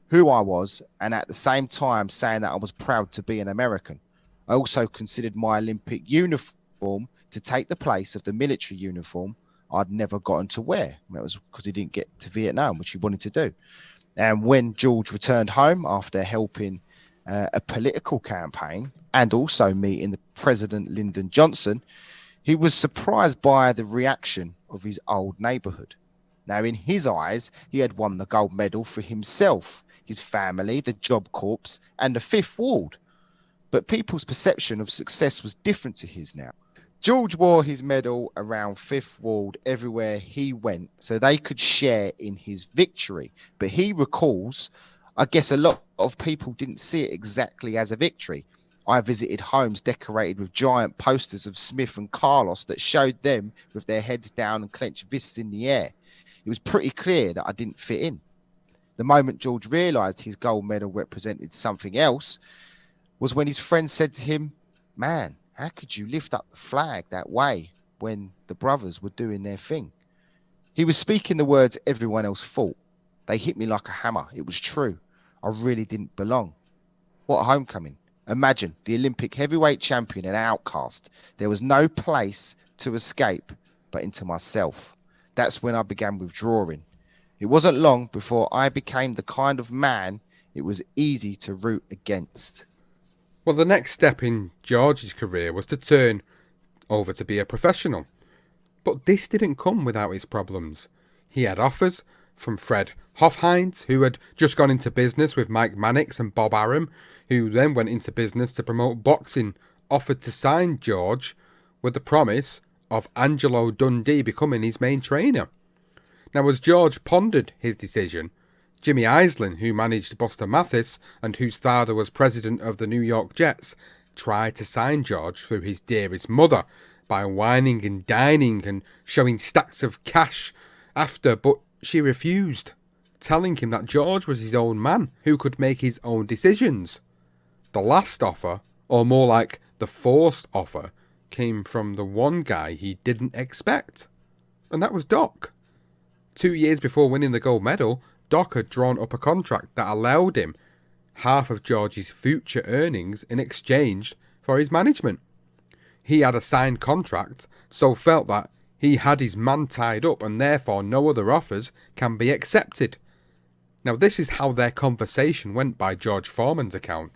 who I was, and at the same time saying that I was proud to be an American. I also considered my Olympic uniform to take the place of the military uniform I'd never gotten to wear. That was because he didn't get to Vietnam, which he wanted to do. And when George returned home after helping a political campaign and also meeting the President Lyndon Johnson, he was surprised by the reaction of his old neighborhood. Now, in his eyes, he had won the gold medal for himself, his family, the Job Corps, and the Fifth Ward. But people's perception of success was different to his now. George wore his medal around Fifth Ward everywhere he went so they could share in his victory. But he recalls, I guess a lot of people didn't see it exactly as a victory. I visited homes decorated with giant posters of Smith and Carlos that showed them with their heads down and clenched fists in the air. It was pretty clear that I didn't fit in. The moment George realised his gold medal represented something else was when his friend said to him, "Man, how could you lift up the flag that way when the brothers were doing their thing?" He was speaking the words everyone else thought. They hit me like a hammer. It was true. I really didn't belong. What a homecoming. Imagine the Olympic heavyweight champion and outcast. There was no place to escape but into myself. That's when I began withdrawing. It wasn't long before I became the kind of man it was easy to root against. Well, the next step in George's career was to turn over to be a professional. But this didn't come without its problems. He had offers from Fred Hofheinz, who had just gone into business with Mike Mannix and Bob Arum, who then went into business to promote boxing, offered to sign George with the promise of Angelo Dundee becoming his main trainer. Now, as George pondered his decision, Jimmy Iselin, who managed Buster Mathis and whose father was president of the New York Jets, tried to sign George through his dearest mother by whining and dining and showing stacks of cash after, but she refused, telling him that George was his own man who could make his own decisions. The last offer, or more like the forced offer, came from the one guy he didn't expect, and that was Doc. 2 years before winning the gold medal, Doc had drawn up a contract that allowed him half of George's future earnings in exchange for his management. He had a signed contract, so felt that he had his man tied up and therefore no other offers can be accepted. Now, this is how their conversation went by George Foreman's account.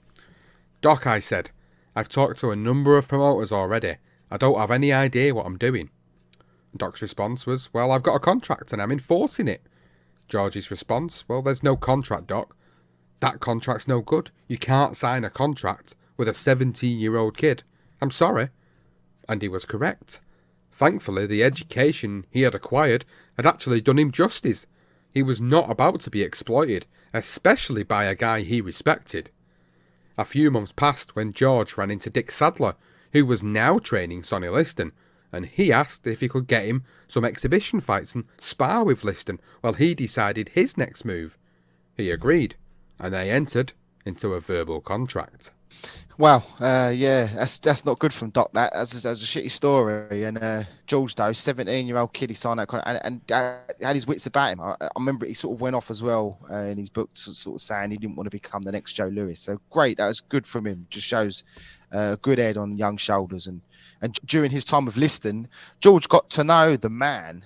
"Doc," I said, "I've talked to a number of promoters already. I don't have any idea what I'm doing." Doc's response was, "Well, I've got a contract and I'm enforcing it." George's response, "Well, there's no contract, Doc. That contract's no good. You can't sign a contract with a 17-year-old kid. I'm sorry." And he was correct. Thankfully, the education he had acquired had actually done him justice. He was not about to be exploited, especially by a guy he respected. A few months passed when George ran into Dick Sadler, who was now training Sonny Liston, and he asked if he could get him some exhibition fights and spar with Liston while he decided his next move. He agreed, and they entered into a verbal contract. Well, yeah, that's not good from Doc. That's a shitty story. And George, though, 17-year-old kid, he signed that contract and had his wits about him. I remember he sort of went off as well in his book, sort of saying he didn't want to become the next Joe Louis. So great, that was good from him. Just shows a good head on young shoulders. And during his time with Liston, George got to know the man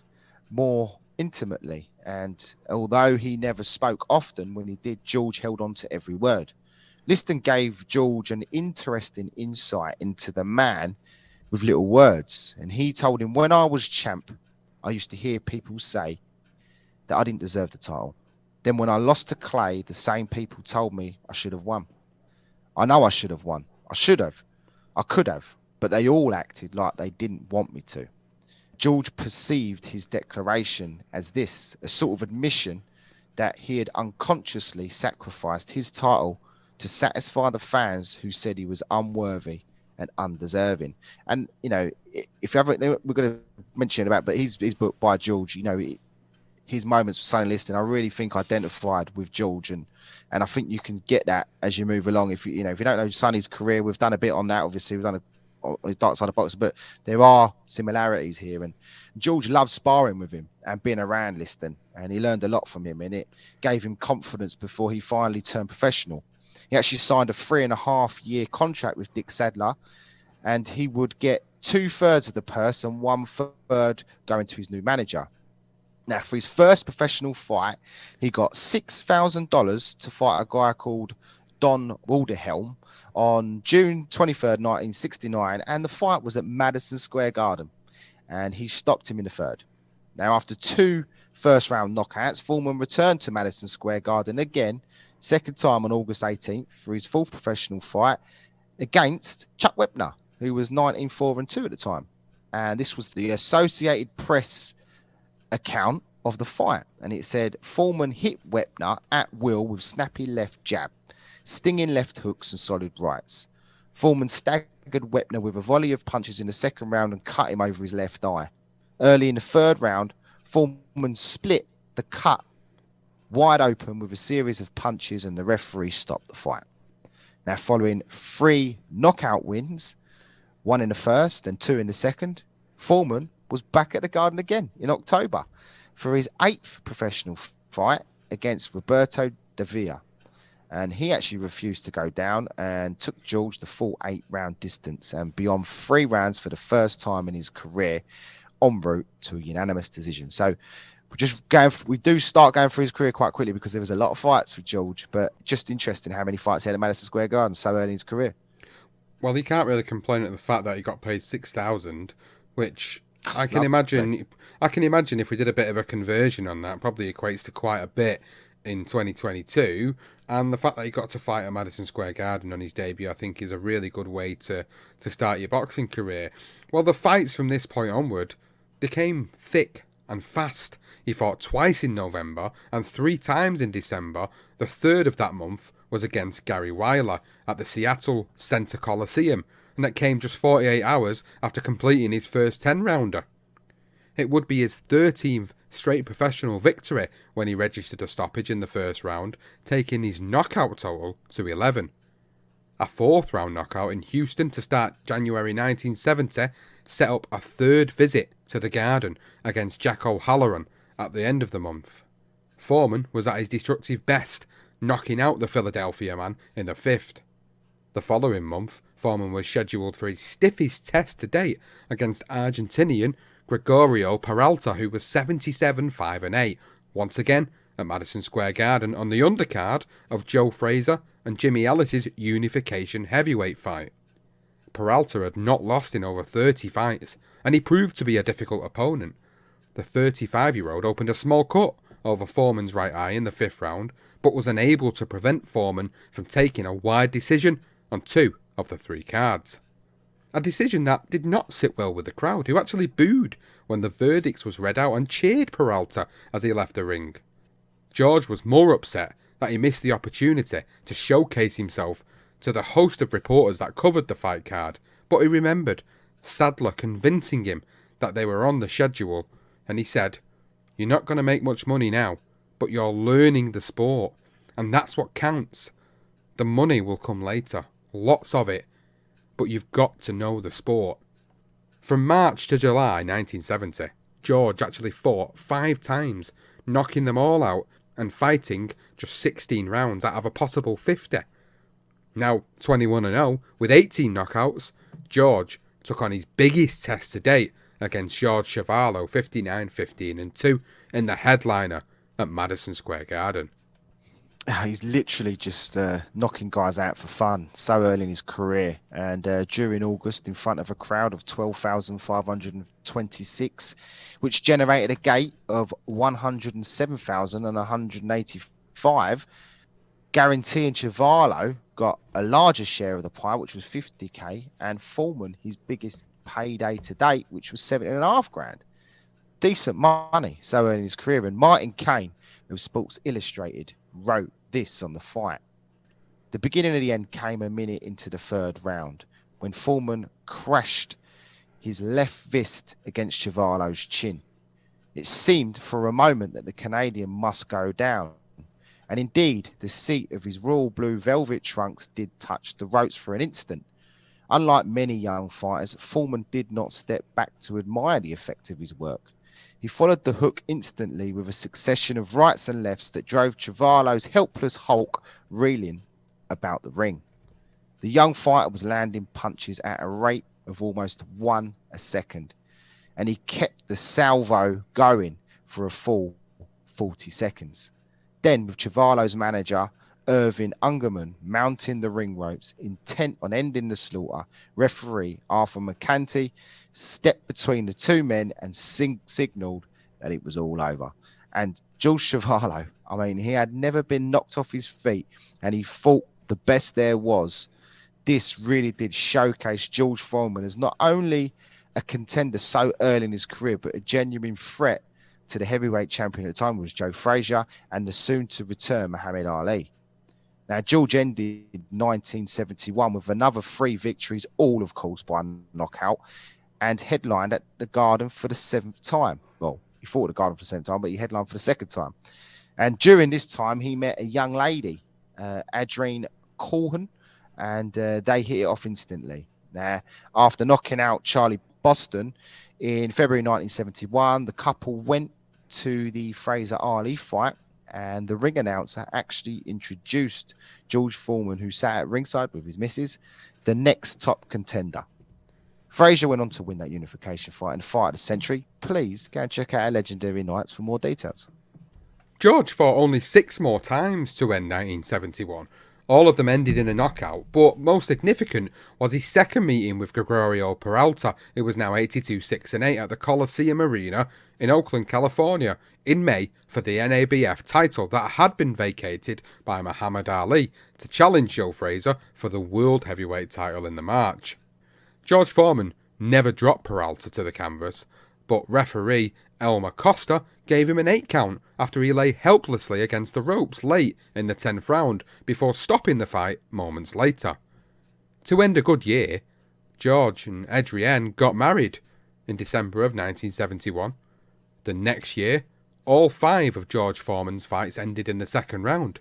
more intimately. And although he never spoke often, when he did, George held on to every word. Liston gave George an interesting insight into the man with little words. And he told him, when I was champ, I used to hear people say that I didn't deserve the title. Then when I lost to Clay, the same people told me I should have won. I know I should have won. I should have. I could have. But they all acted like they didn't want me to. George perceived his declaration as this, a sort of admission that he had unconsciously sacrificed his title to satisfy the fans who said he was unworthy and undeserving. And, you know, if you haven't, we're going to mention it about, but his book by George, you know, his moments with Sonny Liston, I really think identified with George. And I think you can get that as you move along. If you don't know Sonny's career, we've done a bit on that. Obviously, we've done on his dark side of boxing, but there are similarities here. And George loved sparring with him and being around Liston, and he learned a lot from him, and it gave him confidence before he finally turned professional. He actually signed a 3.5-year contract with Dick Sadler, and he would get 2/3 of the purse and 1/3 going to his new manager. Now, for his first professional fight, he got $6,000 to fight a guy called Don Wilderhelm on June 23rd, 1969, and the fight was at Madison Square Garden, and he stopped him in the third. Now, after 2 first-round knockouts, Foreman returned to Madison Square Garden again, second time on August 18th, for his fourth professional fight against Chuck Wepner, who was 19-4-2 at the time. And this was the Associated Press account of the fight, and it said Foreman hit Wepner at will with snappy left jab, stinging left hooks and solid rights. Foreman staggered Wepner with a volley of punches in the second round and cut him over his left eye. Early in the third round, Foreman split the cut wide open with a series of punches, and the referee stopped the fight. Now, following 3 knockout wins, 1 in the first and 2 in the second, Foreman was back at the Garden again in October for his 8th professional fight against Roberto De Villa. And he actually refused to go down and took George the full 8-round distance and beyond 3 rounds for the first time in his career, en route to a unanimous decision. So we do start going through his career quite quickly because there was a lot of fights with George, but just interesting how many fights he had at Madison Square Garden so early in his career. Well, he can't really complain at the fact that he got paid $6,000, which I can imagine. I can imagine if we did a bit of a conversion on that, probably equates to quite a bit in 2022. And the fact that he got to fight at Madison Square Garden on his debut, I think, is a really good way to start your boxing career. Well, the fights from this point onward, they came thick and fast. He fought twice in November and 3 times in December. The third of that month was against Gary Weiler at the Seattle Center Coliseum, and that came just 48 hours after completing his first 10-rounder. It would be his 13th straight professional victory when he registered a stoppage in the first round, taking his knockout total to 11. A 4th-round knockout in Houston to start January 1970 set up a 3rd visit to the Garden against Jack O'Halloran at the end of the month. Foreman was at his destructive best, knocking out the Philadelphia man in the 5th. The following month, Foreman was scheduled for his stiffest test to date against Argentinian Gregorio Peralta, who was 77-5-8, once again at Madison Square Garden on the undercard of Joe Frazier and Jimmy Ellis's unification heavyweight fight. Peralta had not lost in over 30 fights, and he proved to be a difficult opponent. The 35-year-old opened a small cut over Foreman's right eye in the 5th round, but was unable to prevent Foreman from taking a wide decision on 2 of the 3 cards. A decision that did not sit well with the crowd, who actually booed when the verdict was read out and cheered Peralta as he left the ring. George was more upset that he missed the opportunity to showcase himself to the host of reporters that covered the fight card, but he remembered Sadler convincing him that they were on the schedule, and he said, "You're not going to make much money now, but you're learning the sport, and that's what counts. The money will come later, lots of it, but you've got to know the sport." From March to July 1970, George actually fought 5 times, knocking them all out and fighting just 16 rounds out of a possible 50. Now 21-0 with 18 knockouts, George took on his biggest test to date against George Chuvalo 59-15-2 in the headliner at Madison Square Garden. He's literally just knocking guys out for fun so early in his career. And during August, in front of a crowd of 12,526, which generated a gate of 107,185, guaranteeing Chuvalo got a larger share of the pie, which was 50k, and Foreman his biggest payday to date, which was 7.5 grand. Decent money so early in his career. And Martin Kane of Sports Illustrated wrote this on the fight: "The beginning of the end came a minute into the 3rd round when Foreman crashed his left fist against Chuvalo's chin. It seemed for a moment that the Canadian must go down, and indeed the seat of his royal blue velvet trunks did touch the ropes for an instant. Unlike many young fighters, Foreman did not step back to admire the effect of his work. He followed the hook instantly with a succession of rights and lefts that drove Chuvalo's helpless Hulk reeling about the ring. The young fighter was landing punches at a rate of almost 1 a second, and he kept the salvo going for a full 40 seconds. Then, with Chuvalo's manager, Irvin Ungerman, mounting the ring ropes, intent on ending the slaughter, referee Arthur McCanty stepped between the two men and signalled that it was all over." And George Chuvalo, I mean, he had never been knocked off his feet, and he fought the best there was. This really did showcase George Foreman as not only a contender so early in his career, but a genuine threat to the heavyweight champion at the time, was Joe Frazier, and the soon-to-return Muhammad Ali. Now, George ended 1971 with another 3 victories, all, of course, by knockout, and headlined at the Garden for the 7th time. Well, he fought at the Garden for the 7th time, but he headlined for the 2nd time. And during this time, he met a young lady, Adrienne Cohen, and they hit it off instantly. Now, after knocking out Charlie Boston in February 1971, the couple went to the Frazier Ali fight, and the ring announcer actually introduced George Foreman, who sat at ringside with his missus, the next top contender. Frazier went on to win that unification fight and fight of the century. Please go and check out our Legendary Nights for more details. George fought only 6 more times to end 1971. All of them ended in a knockout, but most significant was his second meeting with Gregorio Peralta. It was now 82-6-8 at the Coliseum Arena in Oakland, California, in May for the NABF title that had been vacated by Muhammad Ali to challenge Joe Frazier for the World Heavyweight title in the March. George Foreman never dropped Peralta to the canvas, but referee Elmer Costa gave him an 8 count after he lay helplessly against the ropes late in the 10th round before stopping the fight moments later. To end a good year, George and Adrienne got married in December of 1971. The next year, all 5 of George Foreman's fights ended in the 2nd round.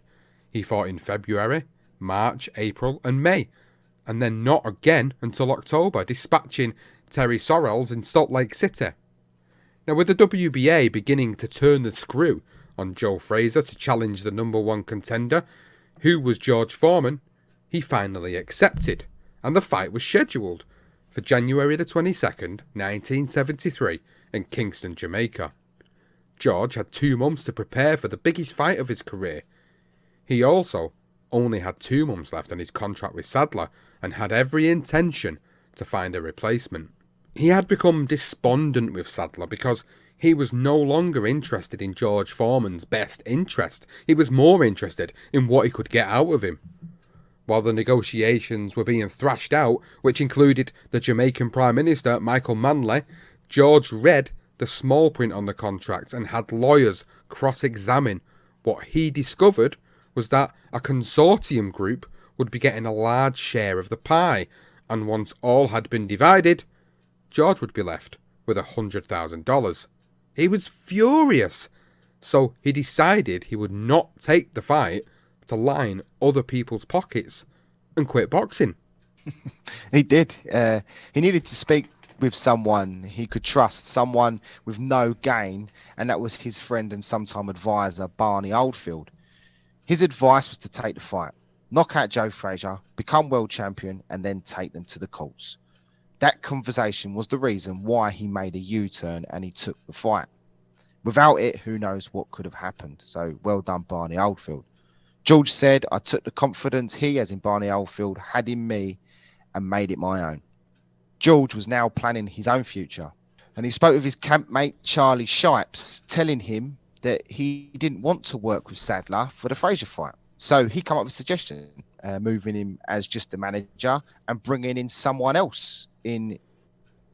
He fought in February, March, April and May, and then not again until October, dispatching Terry Sorrells in Salt Lake City. Now, with the WBA beginning to turn the screw on Joe Frazier to challenge the #1 contender, who was George Foreman, he finally accepted, and the fight was scheduled for January the 22nd, 1973 in Kingston, Jamaica. George had 2 months to prepare for the biggest fight of his career. He also only had 2 months left on his contract with Sadler and had every intention to find a replacement. He had become despondent with Sadler because he was no longer interested in George Foreman's best interest. He was more interested in what he could get out of him. While the negotiations were being thrashed out, which included the Jamaican Prime Minister Michael Manley, George read the small print on the contracts and had lawyers cross-examine. What he discovered was that a consortium group would be getting a large share of the pie, and once all had been divided, George would be left with $100,000. He was furious, so he decided he would not take the fight to line other people's pockets and quit boxing. He did. He needed to speak with someone he could trust, someone with no gain, and that was his friend and sometime advisor, Barney Oldfield. His advice was to take the fight, knock out Joe Frazier, become world champion, and then take them to the courts. That conversation was the reason why he made a U-turn and he took the fight. Without it, who knows what could have happened. So well done, Barney Oldfield. George said, I took the confidence he, as in Barney Oldfield, had in me and made it my own. George was now planning his own future. And he spoke with his campmate, Charlie Shipes, telling him that he didn't want to work with Sadler for the Frazier fight. So he came up with a suggestion, moving him as just the manager and bringing in someone else in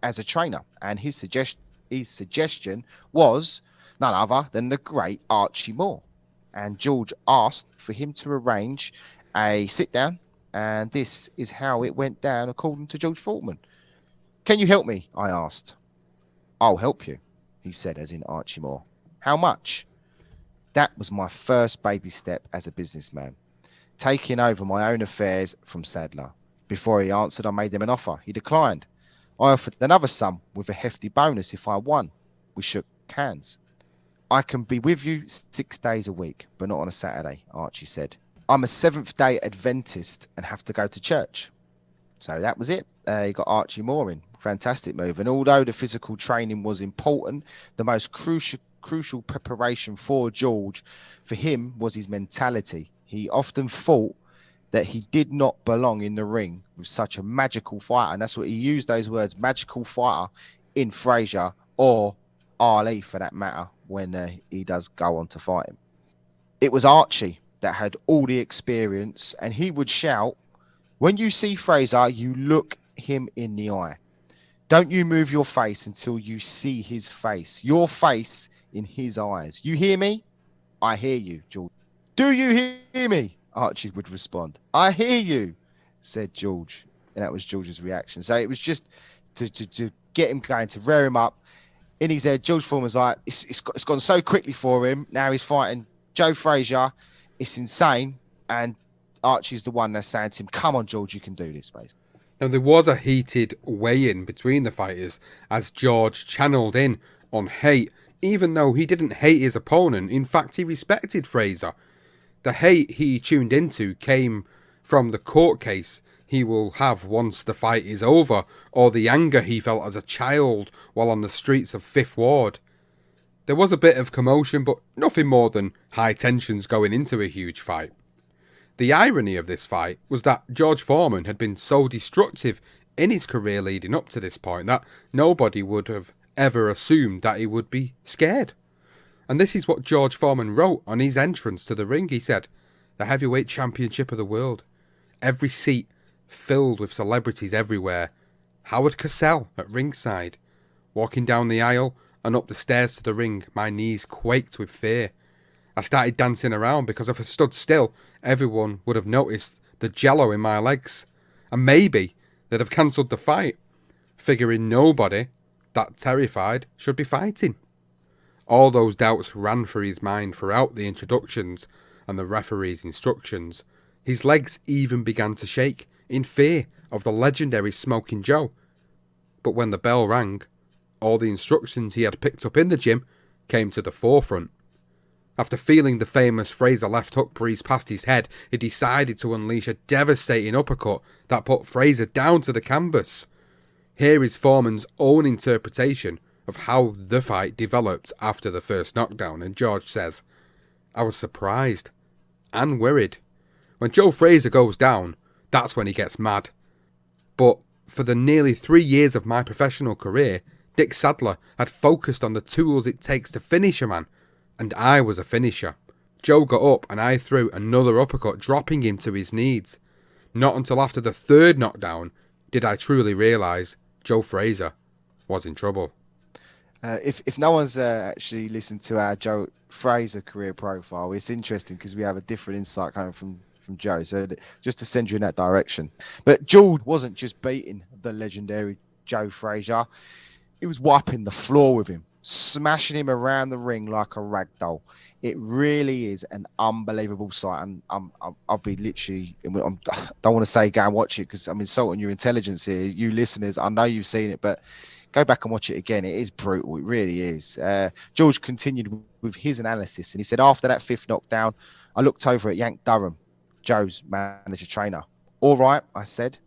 as a trainer. And his suggestion was none other than the great Archie Moore. And George asked for him to arrange a sit down, and this is how it went down according to George Foreman. Can you help me? I asked. I'll help you, he said, as in Archie Moore. How much? That was my first baby step as a businessman, taking over my own affairs from Sadler. Before he answered, I made him an offer. He declined. I offered another sum with a hefty bonus if I won. We shook hands. I can be with you 6 days a week, but not on a Saturday, Archie said. I'm a Seventh-day Adventist and have to go to church. So that was it. He got Archie Moore in. Fantastic move. And although the physical training was important, the most crucial preparation for George, for him, was his mentality. He often thought that he did not belong in the ring with such a magical fighter. And that's what he used, those words, magical fighter, in Frazier or Ali for that matter, when he does go on to fight him. It was Archie that had all the experience, and he would shout, when you see Frazier, you look him in the eye. Don't you move your face until you see his face, your face in his eyes. You hear me? I hear you, George. Do you hear me? Archie would respond. I hear you, said George. And that was George's reaction. So it was just to get him going, to rear him up. In his head, George Foreman's like, it's gone so quickly for him. Now he's fighting Joe Frazier. It's insane. And Archie's the one that's saying to him, come on, George, you can do this, basically. Now, there was a heated weigh-in between the fighters as George channeled in on hate, even though he didn't hate his opponent. In fact, he respected Frazier. The hate he tuned into came from the court case he will have once the fight is over, or the anger he felt as a child while on the streets of Fifth Ward. There was a bit of commotion, but nothing more than high tensions going into a huge fight. The irony of this fight was that George Foreman had been so destructive in his career leading up to this point that nobody would have ever assumed that he would be scared. And this is what George Foreman wrote on his entrance to the ring. He said, "The heavyweight championship of the world. Every seat filled with celebrities everywhere. Howard Cosell at ringside. Walking down the aisle and up the stairs to the ring, my knees quaked with fear. I started dancing around because if I stood still, everyone would have noticed the jello in my legs. And maybe they'd have cancelled the fight, figuring nobody that terrified should be fighting." All those doubts ran through his mind throughout the introductions and the referee's instructions. His legs even began to shake in fear of the legendary Smoking Joe. But when the bell rang, all the instructions he had picked up in the gym came to the forefront. After feeling the famous Frazier left hook breeze past his head, he decided to unleash a devastating uppercut that put Frazier down to the canvas. Here is Foreman's own interpretation of how the fight developed after the first knockdown, and George says, "I was surprised and worried. When Joe Frazier goes down, that's when he gets mad. But for the nearly 3 years of my professional career, Dick Sadler had focused on the tools it takes to finish a man, and I was a finisher. Joe got up and I threw another uppercut, dropping him to his knees. Not until after the third knockdown did I truly realise Joe Frazier was in trouble." If no one's actually listened to our Joe Frazier career profile, it's interesting because we have a different insight coming from Joe. So just to send you in that direction. But George wasn't just beating the legendary Joe Frazier. He was wiping the floor with him, smashing him around the ring like a rag doll. It really is an unbelievable sight, and I'll be literally. Don't want to say go and watch it because I'm insulting your intelligence here, you listeners. I know you've seen it, but go back and watch it again. It is brutal. It really is. George continued with his analysis, and he said, after that 5th knockdown, I looked over at Yank Durham, Joe's manager trainer. All right, I said.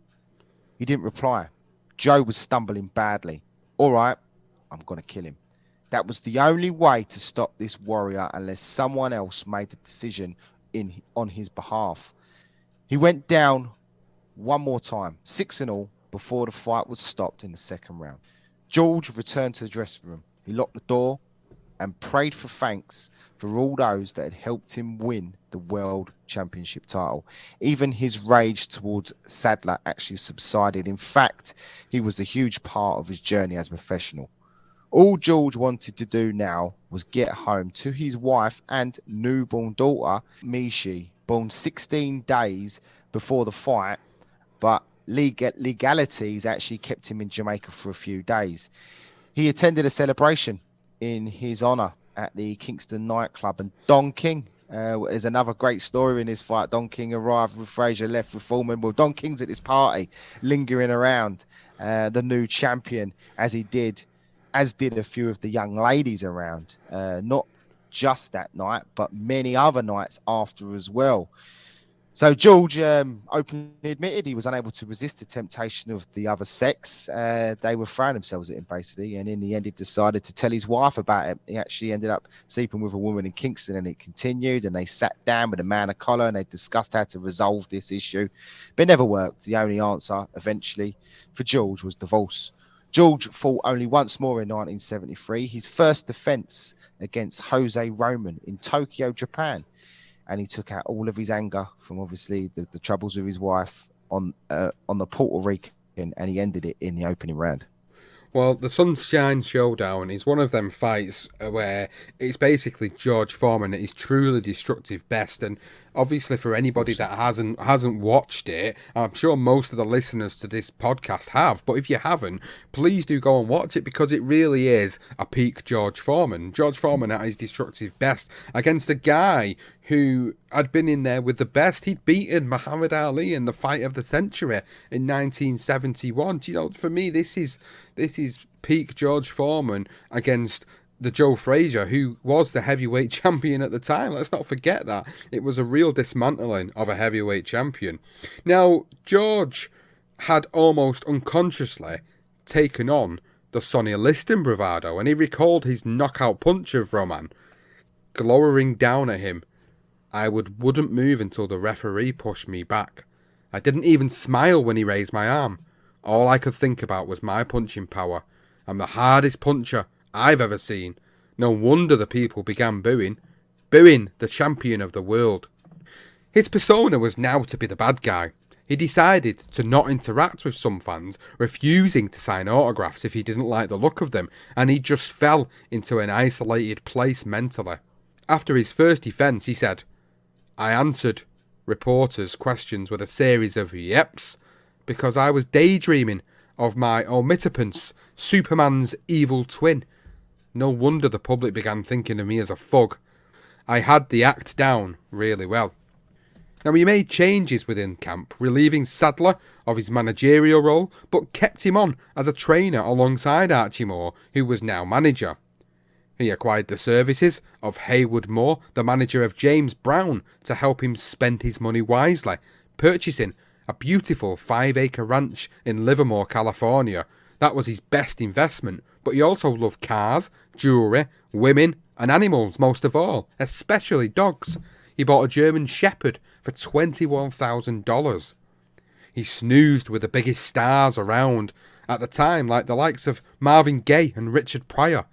He didn't reply. Joe was stumbling badly. All right, I'm going to kill him. That was the only way to stop this warrior unless someone else made the decision on his behalf. He went down one more time, 6 in all, before the fight was stopped in the 2nd round. George returned to the dressing room. He locked the door and prayed for thanks for all those that had helped him win the World Championship title. Even his rage towards Sadler actually subsided. In fact, he was a huge part of his journey as a professional. All George wanted to do now was get home to his wife and newborn daughter, Mishi, born 16 days before the fight, but legalities actually kept him in Jamaica for a few days. He attended a celebration in his honor at the Kingston nightclub, and Don King is another great story in this fight. Don King arrived with Frazier, left with Foreman. Well, Don King's at this party, lingering around the new champion, as did a few of the young ladies around, not just that night, but many other nights after as well. So George openly admitted he was unable to resist the temptation of the other sex. They were throwing themselves at him, basically, and in the end he decided to tell his wife about it. He actually ended up sleeping with a woman in Kingston, and it continued, and they sat down with a man of collar and they discussed how to resolve this issue, but it never worked. The only answer eventually for George was divorce. George fought only once more in 1973, his first defense against Jose Roman in Tokyo, Japan. And he took out all of his anger from obviously the troubles with his wife on the Puerto Rican, and he ended it in the opening round. Well, the Sunshine Showdown is one of them fights where it's basically George Foreman at his truly destructive best, and obviously for anybody that hasn't watched it, I'm sure most of the listeners to this podcast have, but if you haven't, please do go and watch it, because it really is a peak George Foreman. George Foreman at his destructive best against a guy who had been in there with the best. He'd beaten Muhammad Ali in the fight of the century in 1971. You know, for me, this is peak George Foreman against the Joe Frazier, who was the heavyweight champion at the time. Let's not forget that. It was a real dismantling of a heavyweight champion. Now, George had almost unconsciously taken on the Sonny Liston bravado, and he recalled his knockout punch of Roman, glowering down at him. I wouldn't move until the referee pushed me back. I didn't even smile when he raised my arm. All I could think about was my punching power. I'm the hardest puncher I've ever seen. No wonder the people began booing. Booing the champion of the world. His persona was now to be the bad guy. He decided to not interact with some fans, refusing to sign autographs if he didn't like the look of them, and he just fell into an isolated place mentally. After his first defence, he said, I answered reporters' questions with a series of yeps, because I was daydreaming of my omnipotence, Superman's evil twin. No wonder the public began thinking of me as a thug. I had the act down really well. Now, he made changes within camp, relieving Sadler of his managerial role, but kept him on as a trainer alongside Archie Moore, who was now manager. He acquired the services of Haywood Moore, the manager of James Brown, to help him spend his money wisely, purchasing a beautiful 5-acre ranch in Livermore, California. That was his best investment, but he also loved cars, jewellery, women, and animals most of all, especially dogs. He bought a German Shepherd for $21,000. He snoozed with the biggest stars around at the time, like the likes of Marvin Gaye and Richard Pryor.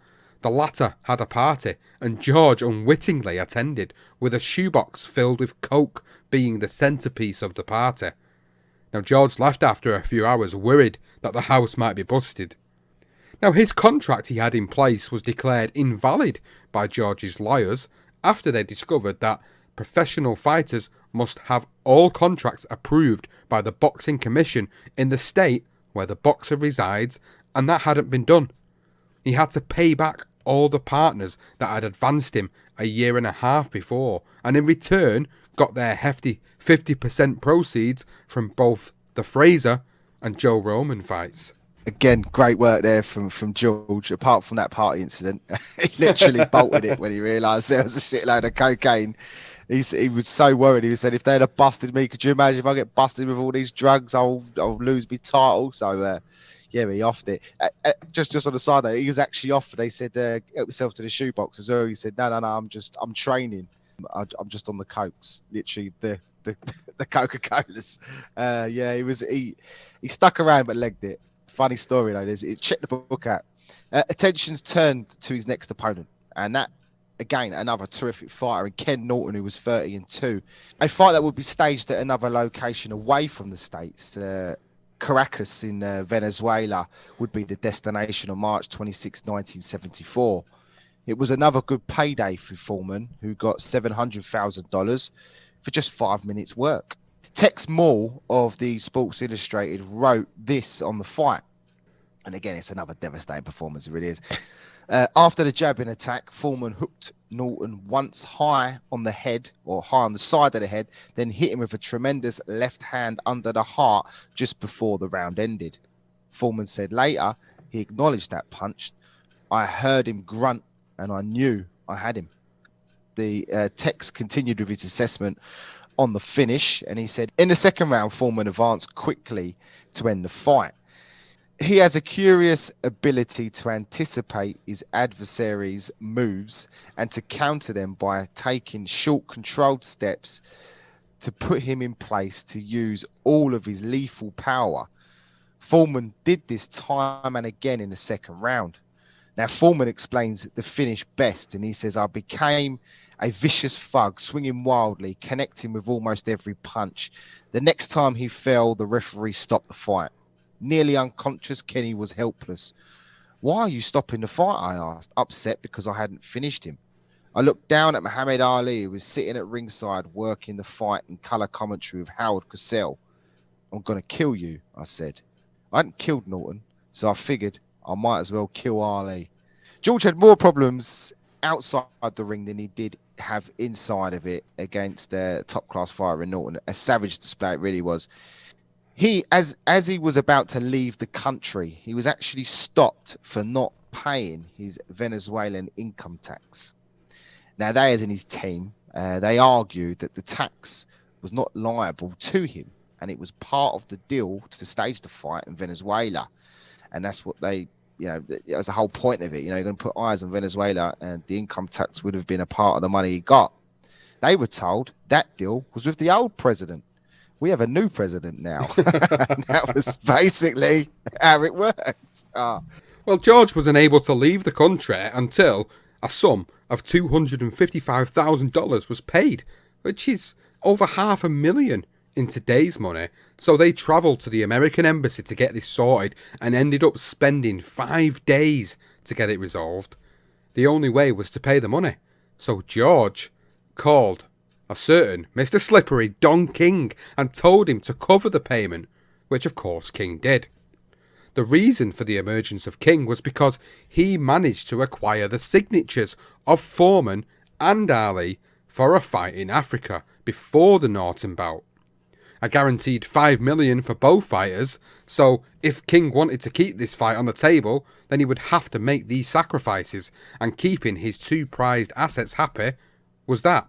The latter had a party, and George unwittingly attended, with a shoebox filled with coke being the centrepiece of the party. Now, George left after a few hours, worried that the house might be busted. Now, his contract he had in place was declared invalid by George's lawyers after they discovered that professional fighters must have all contracts approved by the Boxing Commission in the state where the boxer resides, and that hadn't been done. He had to pay back all the partners that had advanced him a year and a half before, and in return got their hefty 50% proceeds from both the Frazier and Joe Roman fights. Again, great work there from George. Apart from that party incident, he literally bolted it when he realised there was a shitload of cocaine. He was so worried. He said, if they'd have busted me, could you imagine if I get busted with all these drugs, I'll lose my title. So yeah, he offed it. Just on the side note, he was actually off. They said, help yourself to the shoebox as well. He said, no, I'm training. I'm just on the cokes, literally the Coca-Colas. Yeah, he stuck around but legged it. Funny story though, check the book out. Attention's turned to his next opponent, and that, again, another terrific fighter in Ken Norton, who was 30-2. A fight that would be staged at another location away from the States. Caracas in Venezuela would be the destination on March 26, 1974. It was another good payday for Foreman, who got $700,000 for just 5 minutes work. Tex Moore of the Sports Illustrated wrote this on the fight. And again, it's another devastating performance, it really is. After the jabbing attack, Foreman hooked Norton once high on the head, or high on the side of the head, then hit him with a tremendous left hand under the heart just before the round ended. Foreman said later he acknowledged that punch. I heard him grunt and I knew I had him. The Tex continued with his assessment on the finish, and he said, in the second round, Foreman advanced quickly to end the fight. He has a curious ability to anticipate his adversary's moves and to counter them by taking short, controlled steps to put him in place to use all of his lethal power. Foreman did this time and again in the second round. Now, Foreman explains the finish best, and he says, I became a vicious thug, swinging wildly, connecting with almost every punch. The next time he fell, the referee stopped the fight. Nearly unconscious, Kenny was helpless. Why are you stopping the fight? I asked, upset because I hadn't finished him. I looked down at Muhammad Ali, who was sitting at ringside working the fight in colour commentary with Howard Cosell. I'm going to kill you, I said. I hadn't killed Norton, so I figured I might as well kill Ali. George had more problems outside the ring than he did have inside of it against a top-class fighter in Norton. A savage display it really was. He, as he was about to leave the country, he was actually stopped for not paying his Venezuelan income tax. Now, they, as in his team, they argued that the tax was not liable to him, and it was part of the deal to stage the fight in Venezuela. And that's what they, that was the whole point of it. You're going to put eyes on Venezuela, and the income tax would have been a part of the money he got. They were told that deal was with the old president. We have a new president now. That was basically how it worked. Well, George was unable to leave the country until a sum of $255,000 was paid, which is over $500,000 in today's money. So they travelled to the American embassy to get this sorted and ended up spending 5 days to get it resolved. The only way was to pay the money. So George called a certain Mr. Slippery, Don King, and told him to cover the payment, which of course King did. The reason for the emergence of King was because he managed to acquire the signatures of Foreman and Ali for a fight in Africa before the Norton bout. A guaranteed $5 million for both fighters, so if King wanted to keep this fight on the table, then he would have to make these sacrifices, and keeping his two prized assets happy was that.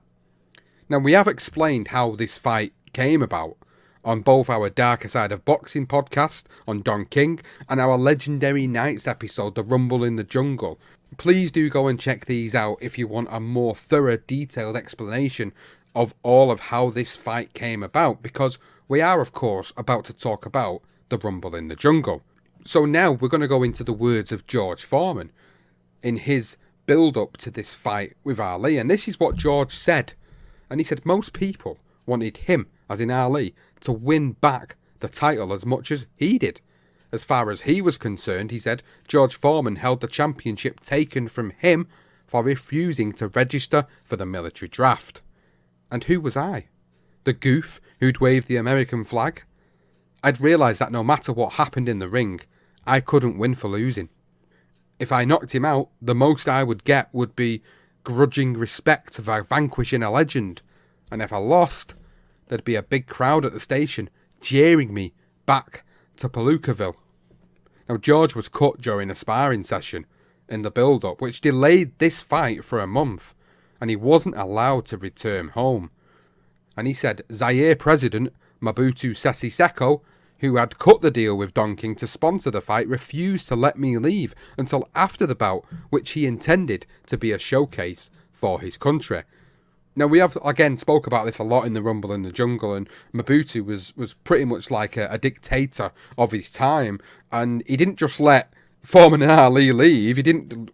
Now, we have explained how this fight came about on both our Darker Side of Boxing podcast on Don King and our Legendary Nights episode, The Rumble in the Jungle. Please do go and check these out if you want a more thorough, detailed explanation of all of how this fight came about, because we are, of course, about to talk about The Rumble in the Jungle. So now we're going to go into the words of George Foreman in his build-up to this fight with Ali, and this is what George said. And he said most people wanted him, as in Ali, to win back the title as much as he did. As far as he was concerned, he said, George Foreman held the championship taken from him for refusing to register for the military draft. And who was I? The goof who'd waved the American flag? I'd realised that no matter what happened in the ring, I couldn't win for losing. If I knocked him out, the most I would get would be grudging respect of vanquishing a legend. And if I lost, there'd be a big crowd at the station jeering me back to Palookaville. Now, George was cut during a sparring session in the build-up, which delayed this fight for a month, and he wasn't allowed to return home. And he said Zaire president Mobutu Sese Seko, who had cut the deal with Don King to sponsor the fight, refused to let me leave until after the bout, which he intended to be a showcase for his country. Now, we have, again, spoke about this a lot in the Rumble in the Jungle, and Mobutu was pretty much like a dictator of his time, and he didn't just let Foreman and Ali leave. He didn't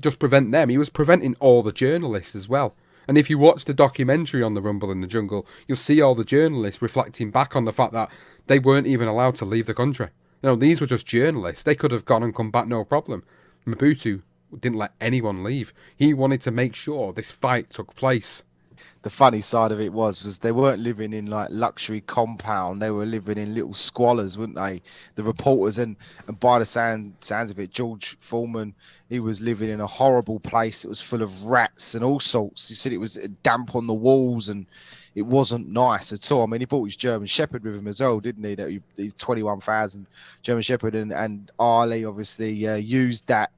just prevent them. He was preventing all the journalists as well. And if you watch the documentary on the Rumble in the Jungle, you'll see all the journalists reflecting back on the fact that they weren't even allowed to leave the country. These were just journalists. They could have gone and come back no problem. Mobutu didn't let anyone leave. He wanted to make sure this fight took place. The funny side of it was they weren't living in like luxury compound. They were living in little squalors, weren't they? The reporters, and by the sounds of it, George Foreman, he was living in a horrible place. It was full of rats and all sorts. He said it was damp on the walls and it wasn't nice at all. I mean, he brought his German Shepherd with him as well, didn't he? That he's 21,000 German Shepherd, and Ali obviously used that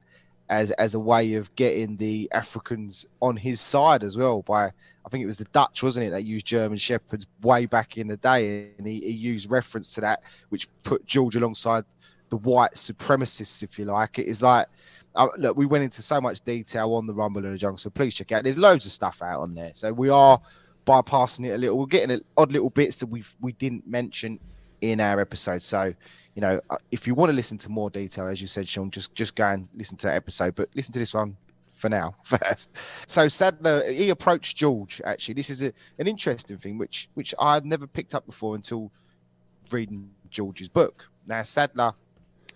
as a way of getting the Africans on his side as well. By, I think it was the Dutch, wasn't it, that used German Shepherds way back in the day, and he used reference to that, which put George alongside the white supremacists, if you like. It is like, look, we went into so much detail on the Rumble in the Jungle, so please check out. There's loads of stuff out on there, so we are bypassing it a little. We're getting odd little bits that we didn't mention in our episode. So, if you want to listen to more detail, as you said, Sean, just go and listen to that episode. But listen to this one for now first. So Sadler, he approached George. Actually, this is an interesting thing, which I'd never picked up before until reading George's book. Now,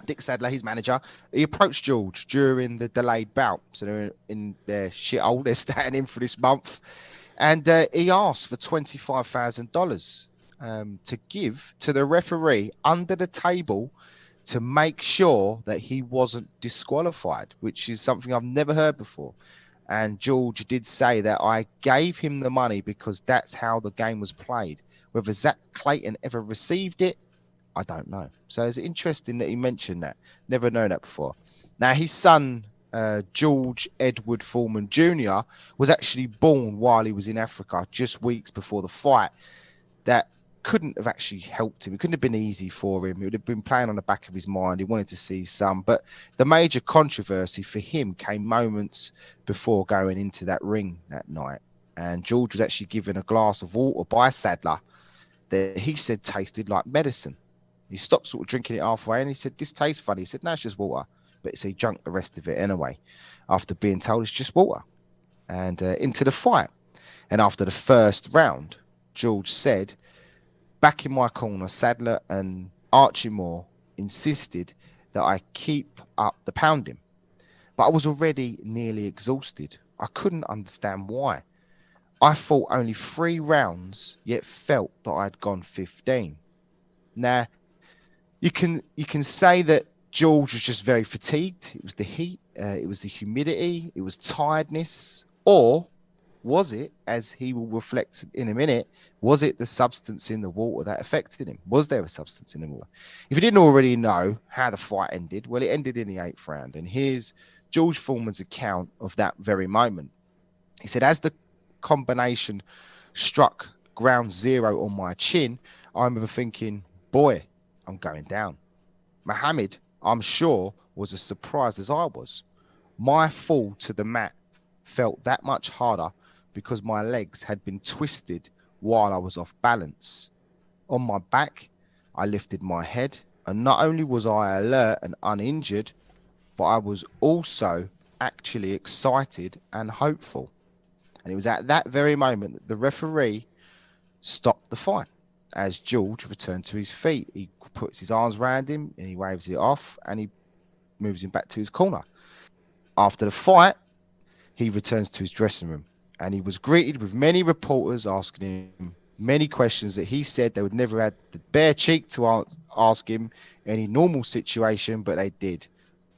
Dick Sadler, his manager, he approached George during the delayed bout. So they're in their shithole. They're staying in for this month. And he asked for $25,000 to give to the referee under the table to make sure that he wasn't disqualified, which is something I've never heard before. And George did say that I gave him the money because that's how the game was played. Whether Zach Clayton ever received it, I don't know. So it's interesting that he mentioned that. Never known that before. Now, his son, George Edward Foreman Jr., was actually born while he was in Africa, just weeks before the fight. That couldn't have actually helped him. It couldn't have been easy for him. It would have been playing on the back of his mind. He wanted to see his son. But the major controversy for him came moments before going into that ring that night. And George was actually given a glass of water by Sadler that he said tasted like medicine. He stopped sort of drinking it halfway and he said, "This tastes funny." He said, "No, it's just water." But so he drank the rest of it anyway, after being told it's just water. And into the fight. And after the first round, George said, "Back in my corner, Sadler and Archie Moore insisted that I keep up the pounding. But I was already nearly exhausted. I couldn't understand why. I fought only 3 rounds, yet felt that I'd gone 15. Now, you can say that George was just very fatigued. It was the heat, it was the humidity, it was tiredness, or was it, as he will reflect in a minute, was it the substance in the water that affected him? Was there a substance in the water? If you didn't already know how the fight ended, well, it ended in the 8th round. And here's George Foreman's account of that very moment. He said, "As the combination struck ground zero on my chin, I remember thinking, boy, I'm going down. Mohammed, I'm sure, was as surprised as I was. My fall to the mat felt that much harder because my legs had been twisted while I was off balance. On my back, I lifted my head, and not only was I alert and uninjured, but I was also actually excited and hopeful." And it was at that very moment that the referee stopped the fight. As George returned to his feet, he puts his arms around him and he waves it off and he moves him back to his corner. After the fight, he returns to his dressing room and he was greeted with many reporters asking him many questions that he said they would never had the bare cheek to ask him in any normal situation, but they did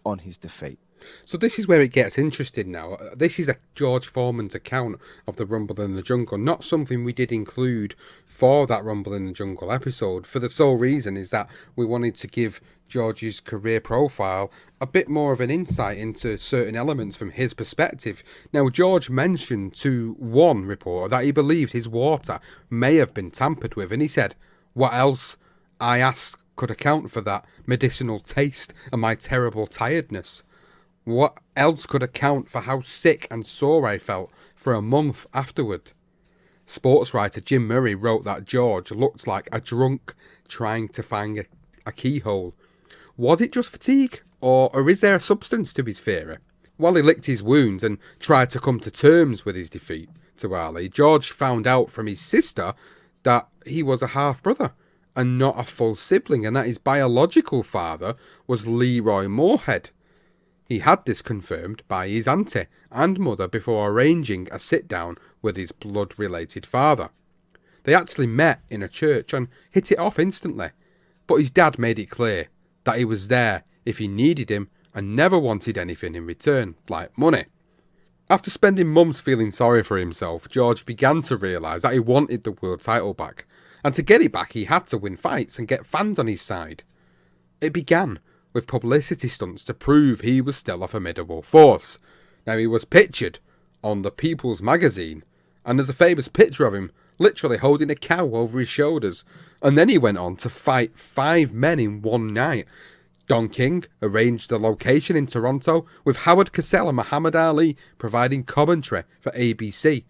on his defeat. So this is where it gets interesting now. This is a George Foreman's account of the Rumble in the Jungle, not something we did include for that Rumble in the Jungle episode, for the sole reason is that we wanted to give George's career profile a bit more of an insight into certain elements from his perspective. Now, George mentioned to one reporter that he believed his water may have been tampered with, and he said, "What else?" I asked could account for that medicinal taste and my terrible tiredness. What else could account for how sick and sore I felt for a month afterward? Sports writer Jim Murray wrote that George looked like a drunk trying to find a keyhole. Was it just fatigue, or is there a substance to his theory? While he licked his wounds and tried to come to terms with his defeat to Ali, George found out from his sister that he was a half-brother and not a full sibling, and that his biological father was Leroy Moorhead. He had this confirmed by his auntie and mother before arranging a sit-down with his blood-related father. They actually met in a church and hit it off instantly, but his dad made it clear that he was there if he needed him and never wanted anything in return, like money. After spending months feeling sorry for himself, George began to realise that he wanted the world title back, and to get it back he had to win fights and get fans on his side. It began with publicity stunts to prove he was still a formidable force. Now, he was pictured on the People's magazine, and there's a famous picture of him literally holding a cow over his shoulders, and then he went on to fight 5 men in one night. Don King arranged the location in Toronto, with Howard Cosell and Muhammad Ali providing commentary for ABC.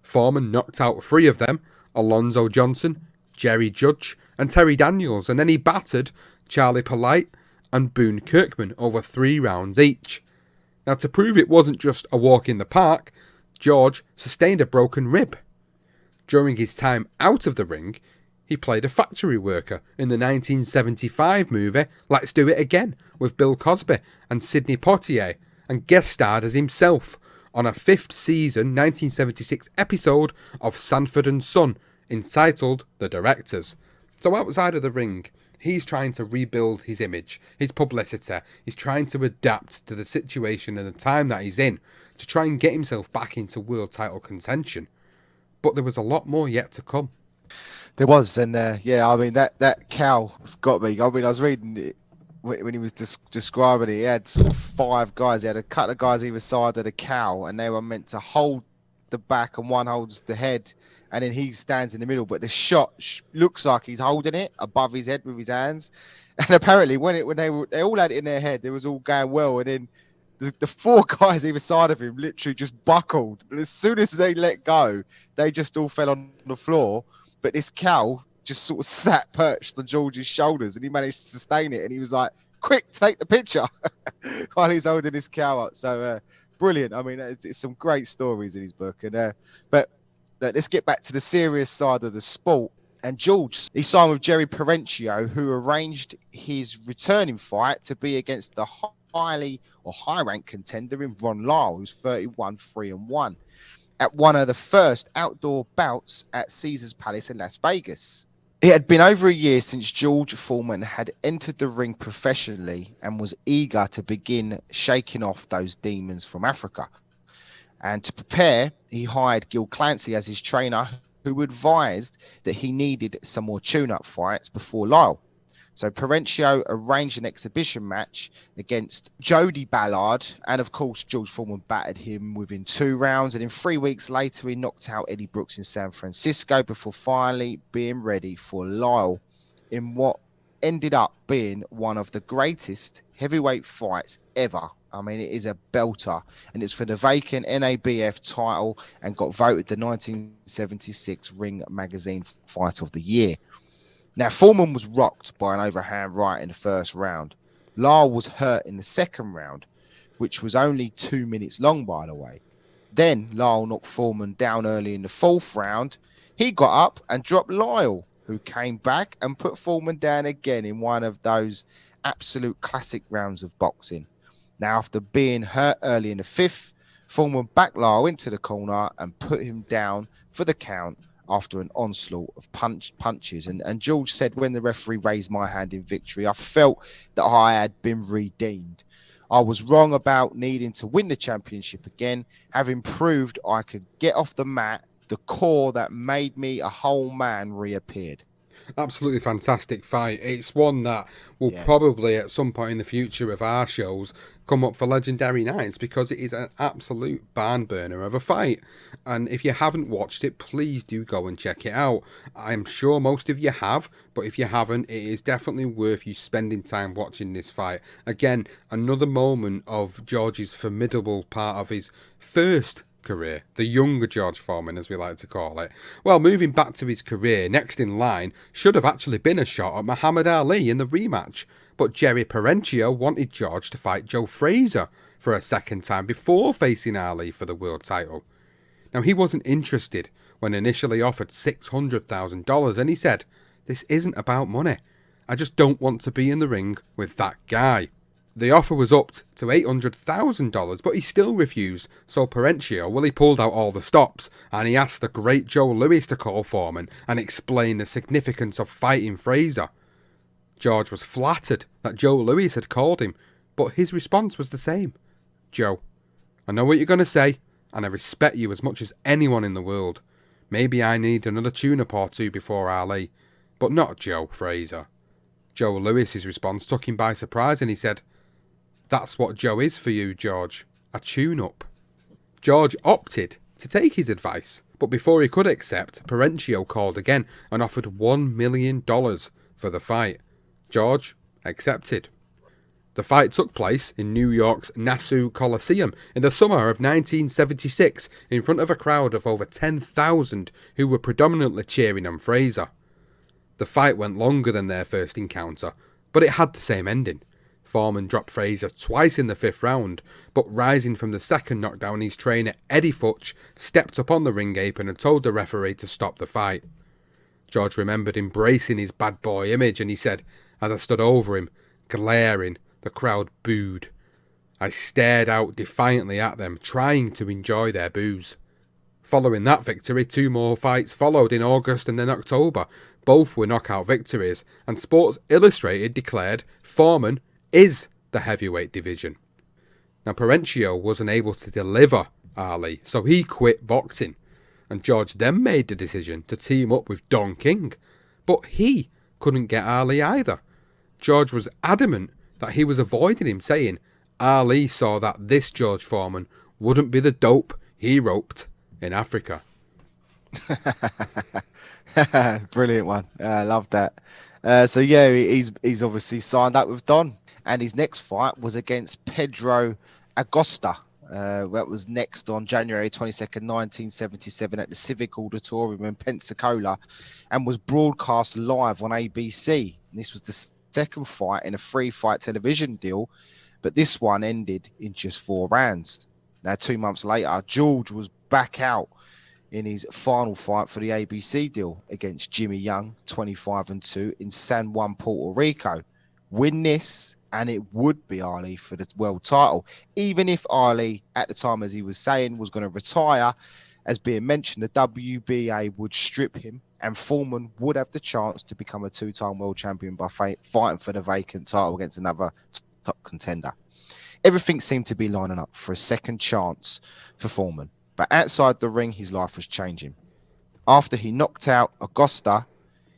Foreman knocked out 3 of them, Alonzo Johnson, Jerry Judge and Terry Daniels, and then he battered Charlie Polite and Boone Kirkman over 3 rounds each. Now, to prove it wasn't just a walk in the park, George sustained a broken rib. During his time out of the ring, he played a factory worker in the 1975 movie Let's Do It Again with Bill Cosby and Sidney Poitier, and guest starred as himself on a 5th season 1976 episode of Sanford and Son entitled The Directors. So outside of the ring, he's trying to rebuild his image, his publicity. He's trying to adapt to the situation and the time that he's in to try and get himself back into world title contention. But there was a lot more yet to come. There was, and yeah, I mean that cow got me. I mean, I was reading it when he was describing it. He had sort of 5 guys. He had a couple of guys either side of the cow, and they were meant to hold the back, and one holds the head, and then he stands in the middle. But the shot looks like he's holding it above his head with his hands. And apparently, when they all had it in their head, it was all going well, and then the 4 guys either side of him literally just buckled. And as soon as they let go, they just all fell on the floor. But this cow just sort of sat perched on George's shoulders, and he managed to sustain it. And he was like, "Quick, take the picture," while he's holding this cow up. So brilliant. I mean, it's some great stories in his book. And but let's get back to the serious side of the sport. And George, he signed with Jerry Perenchio, who arranged his returning fight to be against the high-ranked contender in Ron Lyle, who's 31-3-1. At one of the first outdoor bouts at Caesars Palace in Las Vegas. It had been over a year since George Foreman had entered the ring professionally and was eager to begin shaking off those demons from Africa. And to prepare, he hired Gil Clancy as his trainer, who advised that he needed some more tune-up fights before Lyle. So Perenchio arranged an exhibition match against Jody Ballard, and of course George Foreman battered him within 2 rounds, and then 3 weeks later he knocked out Eddie Brooks in San Francisco before finally being ready for Lyle in what ended up being one of the greatest heavyweight fights ever. I mean, it is a belter, and it's for the vacant NABF title and got voted the 1976 Ring Magazine Fight of the Year. Now, Foreman was rocked by an overhand right in the first round. Lyle was hurt in the second round, which was only 2 minutes long, by the way. Then Lyle knocked Foreman down early in the 4th round. He got up and dropped Lyle, who came back and put Foreman down again in one of those absolute classic rounds of boxing. Now, after being hurt early in the 5th, Foreman backed Lyle into the corner and put him down for the count after an onslaught of punches. And George said, when the referee raised my hand in victory, I felt that I had been redeemed. I was wrong about needing to win the championship again. Having proved I could get off the mat, the core that made me a whole man reappeared. Absolutely fantastic fight. It's one that will Yeah. probably at some point in the future of our shows come up for Legendary Nights, because it is an absolute barn burner of a fight. And if you haven't watched it, please do go and check it out. I'm sure most of you have, but if you haven't, it is definitely worth you spending time watching this fight. Again, another moment of George's formidable part of his first career, the younger George Foreman, as we like to call it. Well, moving back to his career, next in line should have actually been a shot at Muhammad Ali in the rematch, but Jerry Perenchio wanted George to fight Joe Frazier for a second time before facing Ali for the world title. Now, he wasn't interested when initially offered $600,000, and he said, "This isn't about money. I just don't want to be in the ring with that guy." The offer was upped to $800,000, but he still refused, so Perenchio, he pulled out all the stops, and he asked the great Joe Louis to call Foreman and explain the significance of fighting Frazier. George was flattered that Joe Louis had called him, but his response was the same. "Joe, I know what you're going to say, and I respect you as much as anyone in the world. Maybe I need another tune-up or two before Ali, but not Joe Frazier." Joe Louis's response took him by surprise, and he said, "That's what Joe is for you, George, a tune-up." George opted to take his advice, but before he could accept, Perenchio called again and offered $1 million for the fight. George accepted. The fight took place in New York's Nassau Coliseum in the summer of 1976 in front of a crowd of over 10,000 who were predominantly cheering on Frazier. The fight went longer than their first encounter, but it had the same ending. Foreman dropped Frazier twice in the 5th round, but rising from the second knockdown, his trainer Eddie Futch stepped up on the ring apron and told the referee to stop the fight. George remembered embracing his bad boy image, and he said, "As I stood over him, glaring, the crowd booed. I stared out defiantly at them, trying to enjoy their boos." Following that victory, 2 more fights followed in August and then October. Both were knockout victories, and Sports Illustrated declared Foreman is the heavyweight division. Now, Perenchio wasn't able to deliver Ali, so he quit boxing, and George then made the decision to team up with Don King, but he couldn't get Ali either. George was adamant that he was avoiding him, saying Ali saw that this George Foreman wouldn't be the dope he roped in Africa. Brilliant one. I love that. So yeah, he's obviously signed up with Don, and his next fight was against Pedro Agosta. That was next on January 22nd, 1977 at the Civic Auditorium in Pensacola, and was broadcast live on ABC. And this was the second fight in a 3-fight television deal, but this one ended in just 4 rounds. Now, 2 months later, George was back out in his final fight for the ABC deal against Jimmy Young, 25-2, in San Juan, Puerto Rico. Win this, and it would be Ali for the world title, even if Ali, at the time, as he was saying, was going to retire. As being mentioned, the WBA would strip him, and Foreman would have the chance to become a 2-time world champion by fighting for the vacant title against another top contender. Everything seemed to be lining up for a second chance for Foreman, but outside the ring, his life was changing. After he knocked out Agosta,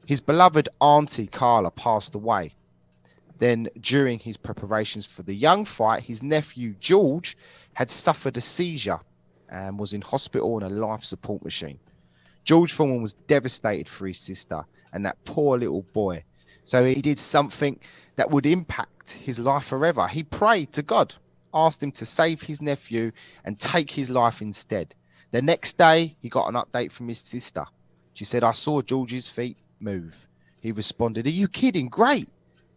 his beloved auntie Carla passed away. Then, during his preparations for the Young fight, his nephew George had suffered a seizure and was in hospital on a life support machine. George Foreman was devastated for his sister and that poor little boy. So he did something that would impact his life forever. He prayed to God, asked him to save his nephew and take his life instead. The next day, he got an update from his sister. She said, "I saw George's feet move." He responded, "Are you kidding? Great."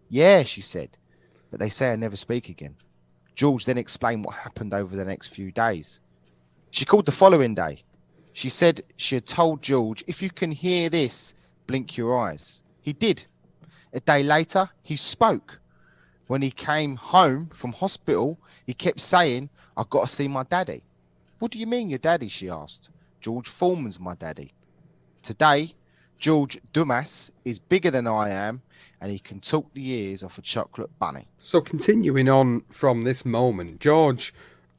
"Yeah," she said, "but they say I never speak again." George then explained what happened over the next few days. She called the following day. She said she had told George, "If you can hear this, blink your eyes." He did. A day later, he spoke. When he came home from hospital, he kept saying, "I've got to see my daddy." "What do you mean, your daddy?" she asked. "George Foreman's my daddy." Today, George Dumas is bigger than I am, and he can talk the ears off a chocolate bunny. So continuing on from this moment, George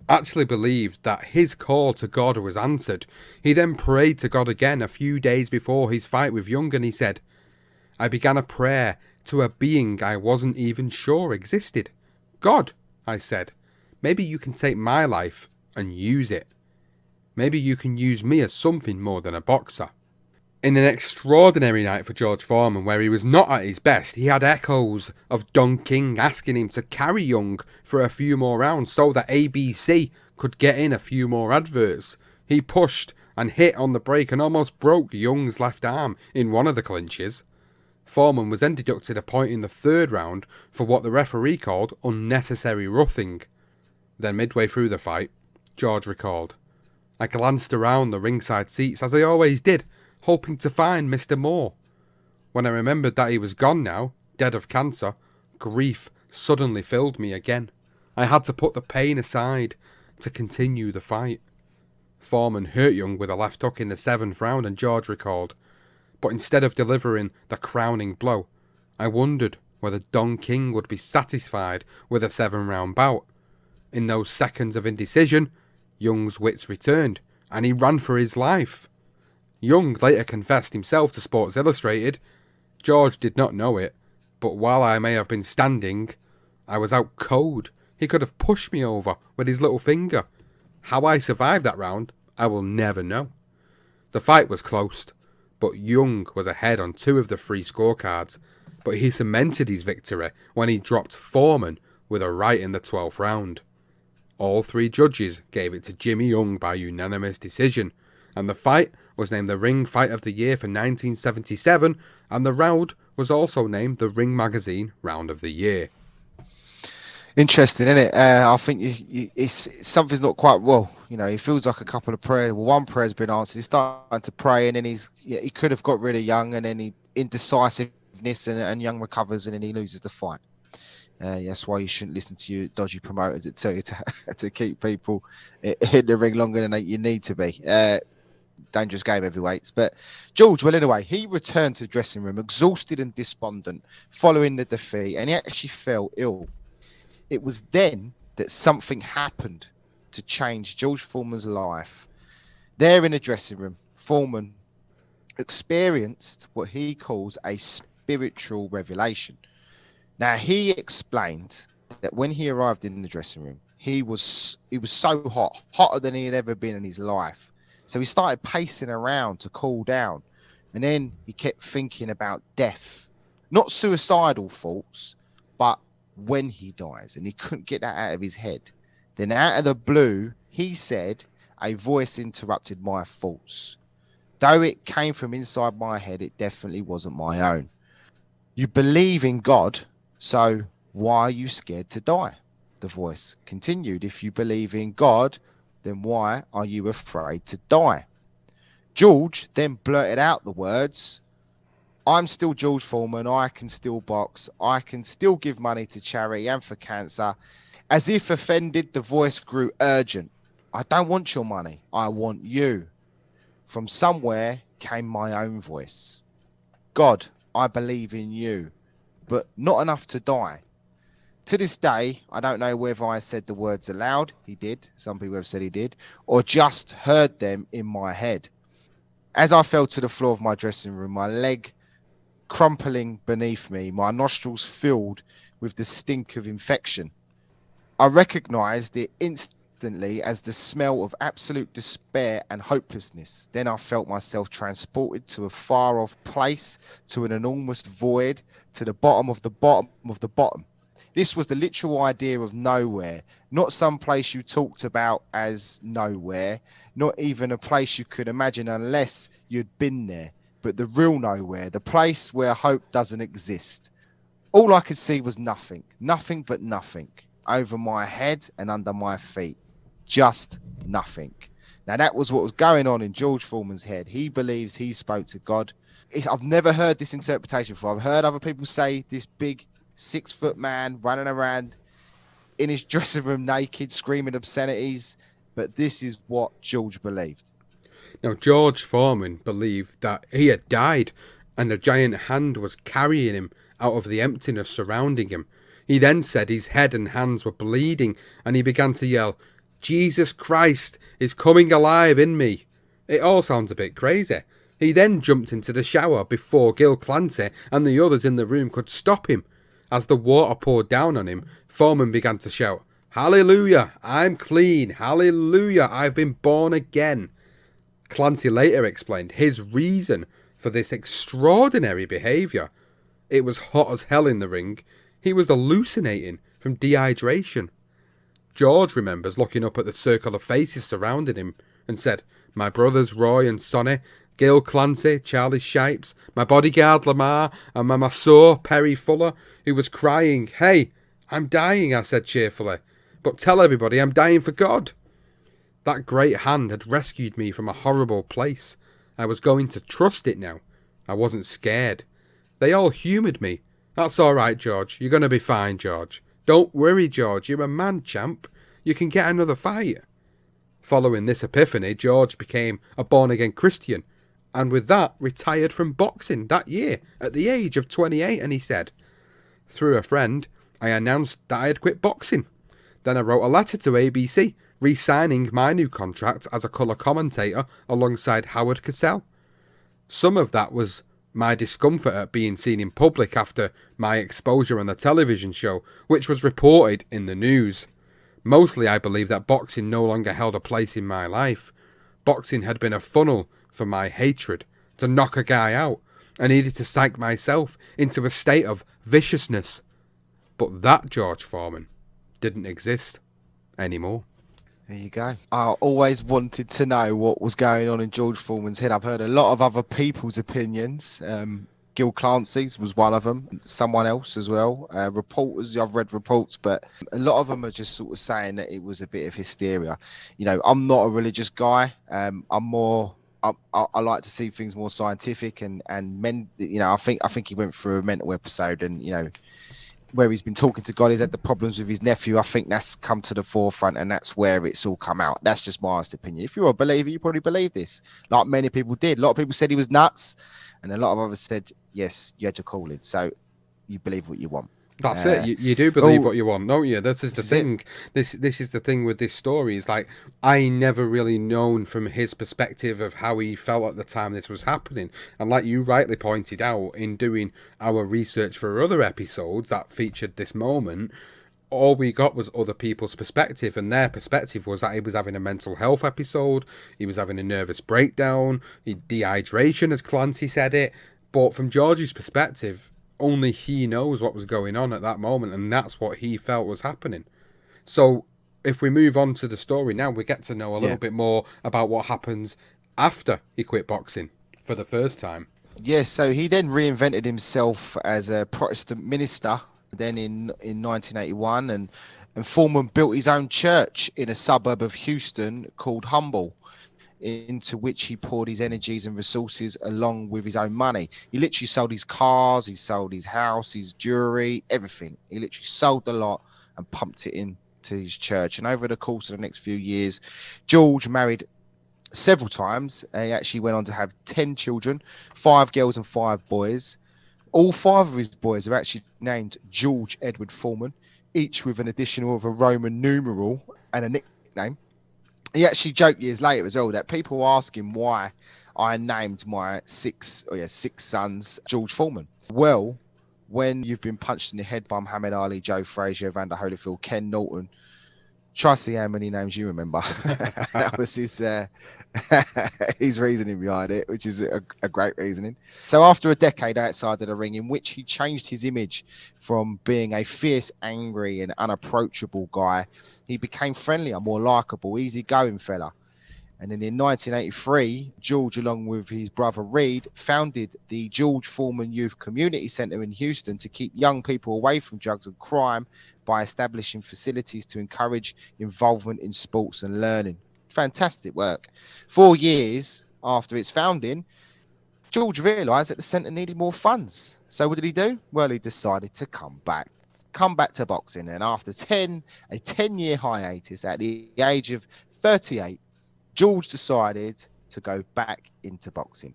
actually believed that his call to God was answered. He then prayed to God again a few days before his fight with Young, and he said, "I began a prayer to a being I wasn't even sure existed. God," I said, "maybe you can take my life and use it. Maybe you can use me as something more than a boxer." In an extraordinary night for George Foreman, where he was not at his best, he had echoes of Don King asking him to carry Young for a few more rounds so that ABC could get in a few more adverts. He pushed and hit on the break and almost broke Young's left arm in one of the clinches. Foreman was then deducted a point in the third round for what the referee called unnecessary roughing. Then midway through the fight, George recalled, "I glanced around the ringside seats as I always did, hoping to find Mr. Moore. When I remembered that he was gone now, dead of cancer, grief suddenly filled me again. I had to put the pain aside to continue the fight." Foreman hurt Young with a left hook in the 7th round, and George recalled, "But instead of delivering the crowning blow, I wondered whether Don King would be satisfied with a 7-round bout. In those seconds of indecision, Young's wits returned, and he ran for his life." Young later confessed himself to Sports Illustrated, "George did not know it, but while I may have been standing, I was out cold. He could have pushed me over with his little finger. How I survived that round, I will never know." The fight was close, but Young was ahead on 2 of the 3 scorecards, but he cemented his victory when he dropped Foreman with a right in the 12th round. All 3 judges gave it to Jimmy Young by unanimous decision, and the fight was named the Ring Fight of the Year for 1977, and the round was also named the Ring Magazine Round of the Year. Interesting, isn't it? I think it's something's not quite well. You know, he feels like a couple of prayers. Well, one prayer's been answered. He's starting to pray, and then he could have got rid of Young, and then he indecisiveness, and Young recovers, and then he loses the fight. That's why you shouldn't listen to your dodgy promoters that tell you to keep people in the ring longer than you need to be. Dangerous game, heavyweights. But George, well, anyway, he returned to the dressing room exhausted and despondent following the defeat, and he actually felt ill. It was then that something happened to change George Foreman's life. There in the dressing room, Foreman experienced what he calls a spiritual revelation. Now, he explained that when he arrived in the dressing room, he was so hot, hotter than he had ever been in his life. So he started pacing around to cool down, and then he kept thinking about death, not suicidal thoughts, but when he dies, and he couldn't get that out of his head. Then out of the blue, he said, a voice interrupted my thoughts. Though it came from inside my head, it definitely wasn't my own. You believe in God, so why are you scared to die? The voice continued. If you believe in God, then why are you afraid to die? George then blurted out the words, I'm still George Foreman, I can still box, I can still give money to charity and for cancer. As if offended, the voice grew urgent. I don't want your money, I want you. From somewhere came my own voice. God, I believe in you, but not enough to die. To this day, I don't know whether I said the words aloud, he did, some people have said he did, or just heard them in my head. As I fell to the floor of my dressing room, my leg crumpling beneath me, my nostrils filled with the stink of infection. I recognized it instantly as the smell of absolute despair and hopelessness. Then I felt myself transported to a far off place, to an enormous void, to the bottom of the bottom of the bottom. This was the literal idea of nowhere, not some place you talked about as nowhere, not even a place you could imagine unless you'd been there, but the real nowhere, the place where hope doesn't exist. All I could see was nothing, nothing but nothing, over my head and under my feet, just nothing. Now that was what was going on in George Foreman's head. He believes he spoke to God. I've never heard this interpretation before. I've heard other people say this big 6-foot man running around in his dressing room naked, screaming obscenities, but this is what George believed. Now, George Foreman believed that he had died and a giant hand was carrying him out of the emptiness surrounding him. He then said his head and hands were bleeding and he began to yell, "Jesus Christ is coming alive in me." It all sounds a bit crazy. He then jumped into the shower before Gil Clancy and the others in the room could stop him. As the water poured down on him, Foreman began to shout, "Hallelujah, I'm clean. Hallelujah, I've been born again." Clancy later explained his reason for this extraordinary behaviour. It was hot as hell in the ring. He was hallucinating from dehydration. George remembers looking up at the circle of faces surrounding him and said, "My brothers Roy and Sonny, Gil Clancy, Charlie Shipes, my bodyguard Lamar, and my masseur Perry Fuller, who was crying. 'Hey, I'm dying,' I said cheerfully, 'but tell everybody I'm dying for God.' That great hand had rescued me from a horrible place. I was going to trust it now. I wasn't scared. They all humoured me. 'That's all right, George. You're going to be fine, George. Don't worry, George. You're a man, champ. You can get another fight.' Following this epiphany, George became a born-again Christian, and with that retired from boxing that year at the age of 28, and he said, 'Through a friend, I announced that I had quit boxing. Then I wrote a letter to ABC, re-signing my new contract as a colour commentator alongside Howard Cosell. Some of that was my discomfort at being seen in public after my exposure on the television show, which was reported in the news. Mostly I believe that boxing no longer held a place in my life. Boxing had been a funnel for my hatred, to knock a guy out. I needed to psych myself into a state of viciousness. But that George Foreman didn't exist anymore.'" There you go. I always wanted to know what was going on in George Foreman's head. I've heard a lot of other people's opinions. Gil Clancy's was one of them. Someone else as well. Reporters, I've read reports, but a lot of them are just sort of saying that it was a bit of hysteria. You know, I'm not a religious guy. I'm more. I like to see things more scientific and men. You know, I think he went through a mental episode, and you know, where he's been talking to God, he's had the problems with his nephew. I think that's come to the forefront, and that's where it's all come out. That's just my honest opinion. If you're a believer, you probably believe this, like many people did. A lot of people said he was nuts, and a lot of others said, yes, you had to call it. So you believe what you want. That's it. You do believe what you want, don't you? This is the thing. This is the thing with this story. Is like I never really known from his perspective of how he felt at the time this was happening. And like you rightly pointed out in doing our research for other episodes that featured this moment, all we got was other people's perspective, and their perspective was that he was having a mental health episode, he was having a nervous breakdown, dehydration, as Clancy said it. But from George's perspective, only he knows what was going on at that moment, and that's what he felt was happening. So if we move on to the story now, we get to know a little bit more about what happens after he quit boxing for the first time. Yeah, so he then reinvented himself as a Protestant minister then in 1981, and Foreman built his own church in a suburb of Houston called Humble, into which he poured his energies and resources along with his own money. He literally sold his cars, he sold his house, his jewelry, everything. He literally sold the lot and pumped it into his church. And over the course of the next few years, George married several times. He actually went on to have 10 children, 5 girls and 5 boys. All 5 of his boys are actually named George Edward Foreman, each with an additional of a Roman numeral and a nickname. He actually joked years later as well that people were asking why I named my 6 sons George Foreman. Well, when you've been punched in the head by Muhammad Ali, Joe Frazier, Evander Holyfield, Ken Norton, try to see how many names you remember. That was his reasoning behind it, which is a great reasoning. So after a decade outside of the ring, in which he changed his image from being a fierce, angry and unapproachable guy, he became friendlier, more likable, easygoing fella. And then in 1983, George, along with his brother Reed, founded the George Foreman Youth Community Center in Houston to keep young people away from drugs and crime by establishing facilities to encourage involvement in sports and learning. Fantastic work. 4 years after its founding, George realized that the center needed more funds. So what did he do? Well, he decided to come back to boxing. And after a 10-year hiatus at the age of 38, George decided to go back into boxing.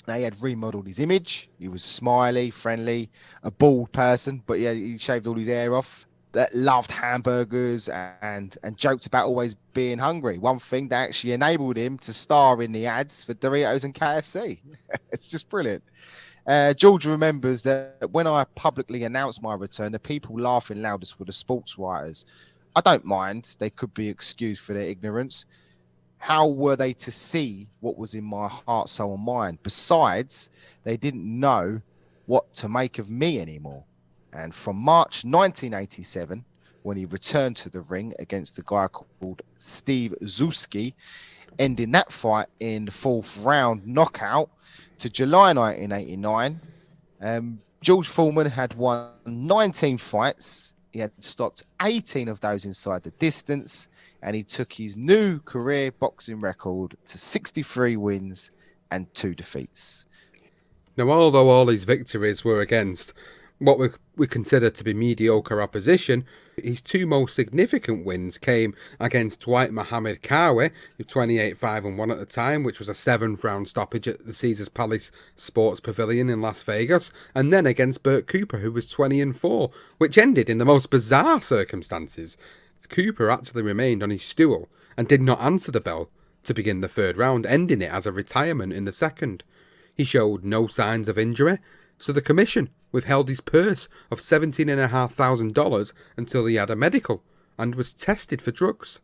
Now, he had remodeled his image. He was smiley, friendly, a bald person, but he shaved all his hair off. That loved hamburgers and joked about always being hungry. One thing that actually enabled him to star in the ads for Doritos and KFC. It's just brilliant. George remembers that when I publicly announced my return, the people laughing loudest were the sports writers. I don't mind. They could be excused for their ignorance. How were they to see what was in my heart, soul, and mind? Besides, they didn't know what to make of me anymore. And from March 1987, when he returned to the ring against the guy called Steve Zuski, ending that fight in the 4th round knockout, to July 1989, George Foreman had won 19 fights. He had stopped 18 of those inside the distance, and he took his new career boxing record to 63 wins and 2 defeats. Now, although all his victories were against what we consider to be mediocre opposition, his 2 most significant wins came against Dwight Muhammad Kawi, who 28-5-1 at the time, which was a 7th round stoppage at the Caesars Palace Sports Pavilion in Las Vegas, and then against Bert Cooper, who was 20-4, which ended in the most bizarre circumstances. Cooper actually remained on his stool and did not answer the bell to begin the 3rd round, ending it as a retirement in the 2nd. He showed no signs of injury, so the commission withheld his purse of $17,500 until he had a medical and was tested for drugs.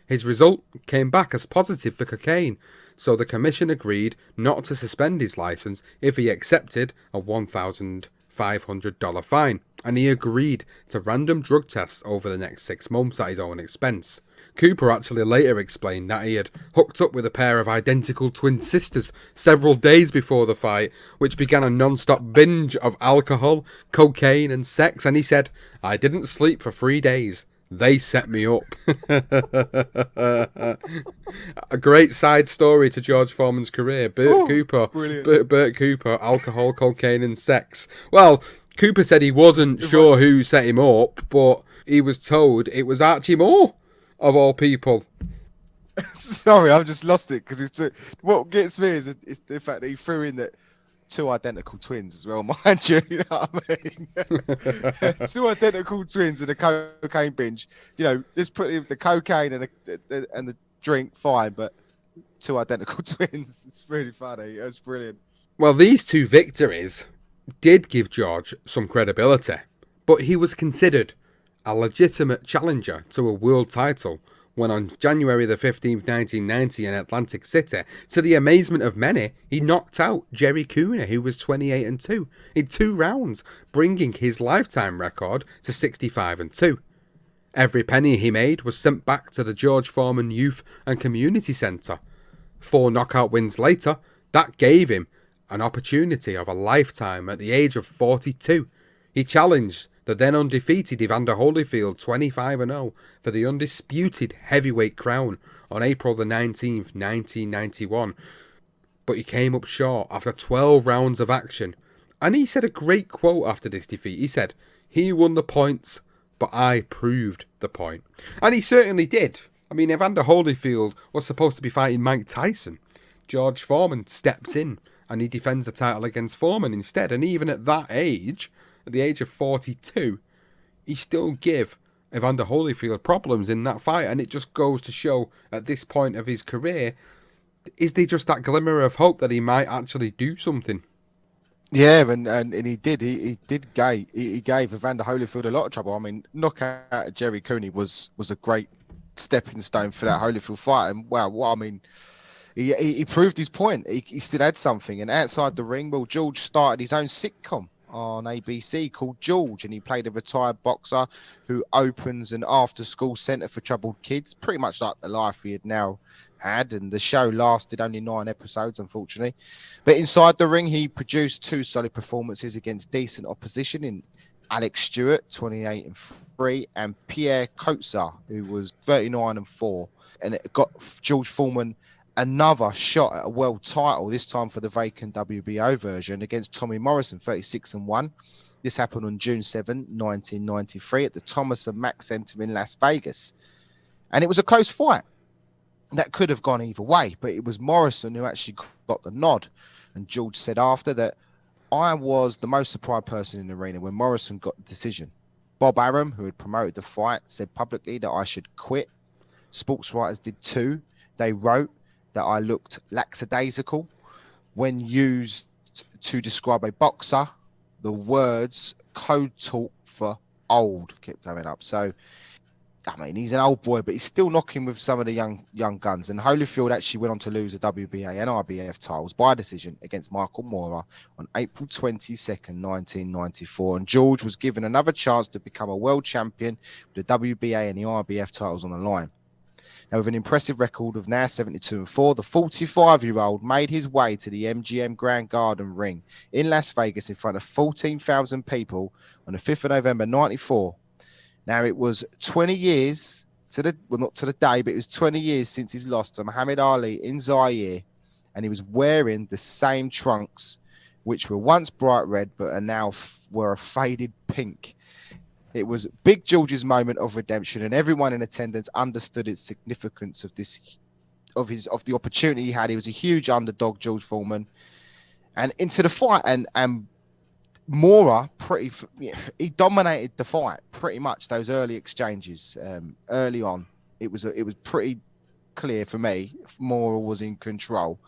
His result came back as positive for cocaine, so the commission agreed not to suspend his license if he accepted a $1,500 fine, and he agreed to random drug tests over the next 6 months at his own expense. Cooper actually later explained that he had hooked up with a pair of identical twin sisters several days before the fight, which began a non-stop binge of alcohol, cocaine and sex, and he said, "I didn't sleep for 3 days. They set me up." A great side story to George Foreman's career. Bert Cooper, alcohol, cocaine and sex. Well, Cooper said he wasn't sure who set him up, but he was told it was Archie Moore, of all people. Sorry, I've just lost it because what gets me is the fact that he threw in that 2 identical twins as well, mind you. You know what I mean? 2 identical twins and a cocaine binge. You know, let's put the cocaine and the drink fine, but 2 identical twins. It's really funny. It was brilliant. Well, these 2 victories did give George some credibility, but he was considered a legitimate challenger to a world title when on January the 15th, 1990 in Atlantic City, to the amazement of many, he knocked out Jerry Cooner, who was 28-2, in 2 rounds, bringing his lifetime record to 65-2. Every penny he made was sent back to the George Foreman Youth and Community Centre. 4 knockout wins later, that gave him an opportunity of a lifetime at the age of 42. He challenged the then undefeated Evander Holyfield 25-0 for the undisputed heavyweight crown on April the 19th, 1991. But he came up short after 12 rounds of action. And he said a great quote after this defeat. He said, "He won the points, but I proved the point." And he certainly did. I mean, Evander Holyfield was supposed to be fighting Mike Tyson. George Foreman steps in and he defends the title against Foreman instead. And even at that age, at the age of 42, he still gave Evander Holyfield problems in that fight. And it just goes to show at this point of his career, is there just that glimmer of hope that he might actually do something? Yeah, and he did. He gave Evander Holyfield a lot of trouble. I mean, knockout at Jerry Cooney was a great stepping stone for that Holyfield fight. And wow, well, I mean, he proved his point. He still had something. And outside the ring, well, George started his own sitcom on ABC called George, and he played a retired boxer who opens an after-school centre for troubled kids, pretty much like the life he had now had. And the show lasted only 9 episodes, unfortunately. But inside the ring, he produced 2 solid performances against decent opposition in Alex Stewart, 28-3, and Pierre Coetzee, who was 39-4. And it got George Foreman another shot at a world title, this time for the vacant WBO version against Tommy Morrison, 36-1. This happened on June 7, 1993 at the Thomas and Mack Center in Las Vegas. And it was a close fight. That could have gone either way, but it was Morrison who actually got the nod. And George said after that, I was the most surprised person in the arena when Morrison got the decision. Bob Arum, who had promoted the fight, said publicly that I should quit. Sports writers did too. They wrote that I looked lackadaisical. When used to describe a boxer, the words code talk for old kept coming up. So, I mean, he's an old boy, but he's still knocking with some of the young guns. And Holyfield actually went on to lose the WBA and IBF titles by decision against Michael Moorer on April 22nd, 1994. And George was given another chance to become a world champion with the WBA and the IBF titles on the line. Now, with an impressive record of now 72-4, the 45-year-old made his way to the MGM Grand Garden ring in Las Vegas in front of 14,000 people on the 5th of November, 94. Now, it was 20 years not to the day, but it was 20 years since his loss to Muhammad Ali in Zaire, and he was wearing the same trunks, which were once bright red, but are now were a faded pink. It was Big George's moment of redemption, and everyone in attendance understood its significance of the opportunity he had. He was a huge underdog, George Foreman, and into the fight, and Moorer he dominated the fight pretty much. Those early exchanges, early on, it was pretty clear for me. Moorer was in control,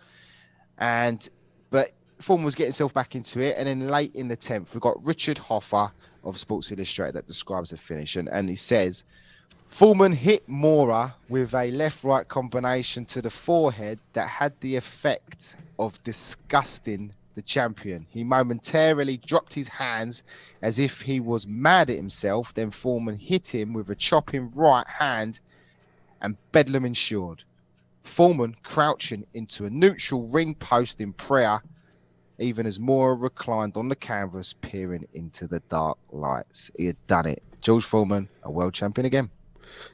but Foreman was getting himself back into it. And then late in the 10th, we've got Richard Hoffa of Sports Illustrated that describes the finish, and he says Foreman hit Moorer with a left-right combination to the forehead that had the effect of disgusting the champion. He momentarily dropped his hands as if he was mad at himself. Then Foreman hit him with a chopping right hand, and bedlam ensued. Foreman crouching into a neutral ring post in prayer, even as Moorer reclined on the canvas, peering into the dark lights. He had done it. George Foreman, a world champion again.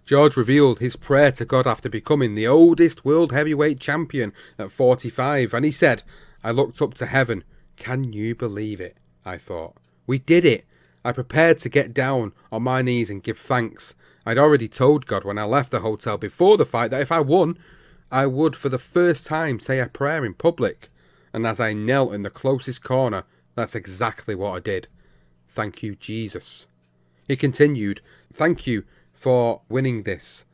George revealed his prayer to God after becoming the oldest world heavyweight champion at 45, and he said, I looked up to heaven. Can you believe it? I thought. We did it. I prepared to get down on my knees and give thanks. I'd already told God when I left the hotel before the fight that if I won, I would for the first time say a prayer in public. And as I knelt in the closest corner, that's exactly what I did. Thank you, Jesus. He continued, thank you for winning this.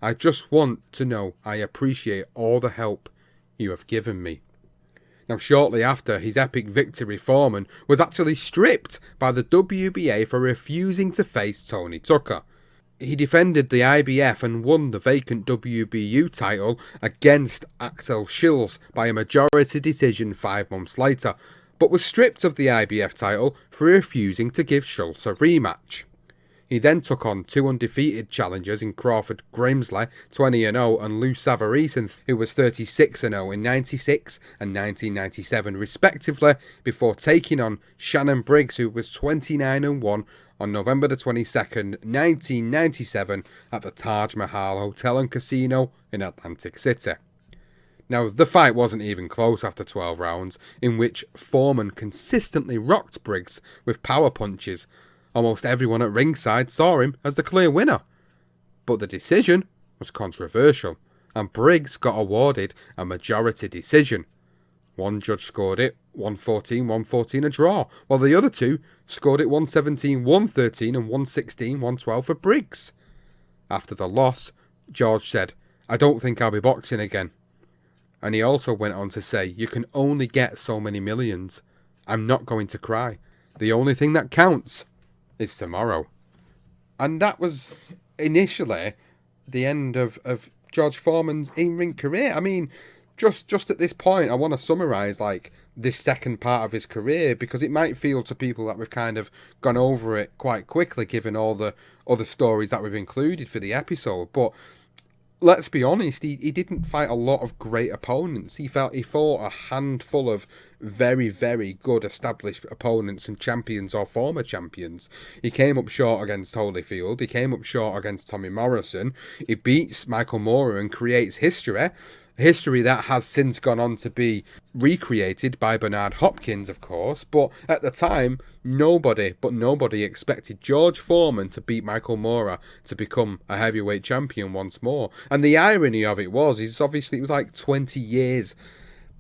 I just want to know I appreciate all the help you have given me. Now, shortly after his epic victory, Foreman was actually stripped by the WBA for refusing to face Tony Tucker. He defended the IBF and won the vacant WBU title against Axel Schills by a majority decision 5 months later, but was stripped of the IBF title for refusing to give Schultz a rematch. He then took on 2 undefeated challengers in Crawford Grimsley, 20-0, and Lou Savareason, who was 36-0 in 96 and 1997 respectively, before taking on Shannon Briggs, who was 29-1 on November the 22nd, 1997 at the Taj Mahal Hotel and Casino in Atlantic City. Now, the fight wasn't even close after 12 rounds, in which Foreman consistently rocked Briggs with power punches. Almost everyone at ringside saw him as the clear winner. But the decision was controversial, and Briggs got awarded a majority decision. One judge scored it 114-114 a draw, while the other 2 scored it 117-113 and 116-112 for Briggs. After the loss, George said, I don't think I'll be boxing again. And he also went on to say, you can only get so many millions. I'm not going to cry. The only thing that counts is tomorrow. And that was initially the end of George Foreman's in-ring career. I mean, just at this point, I want to summarise this second part of his career, because it might feel to people that we've kind of gone over it quite quickly given all the other stories that we've included for the episode. But let's be honest, he didn't fight a lot of great opponents. He fought a handful of very, very good established opponents and champions or former champions. He came up short against Holyfield. He came up short against Tommy Morrison. He beats Michael Moorer and creates history that has since gone on to be recreated by Bernard Hopkins, of course, but at the time, nobody expected George Foreman to beat Michael Moorer to become a heavyweight champion once more. And the irony of it is obviously it was like 20 years,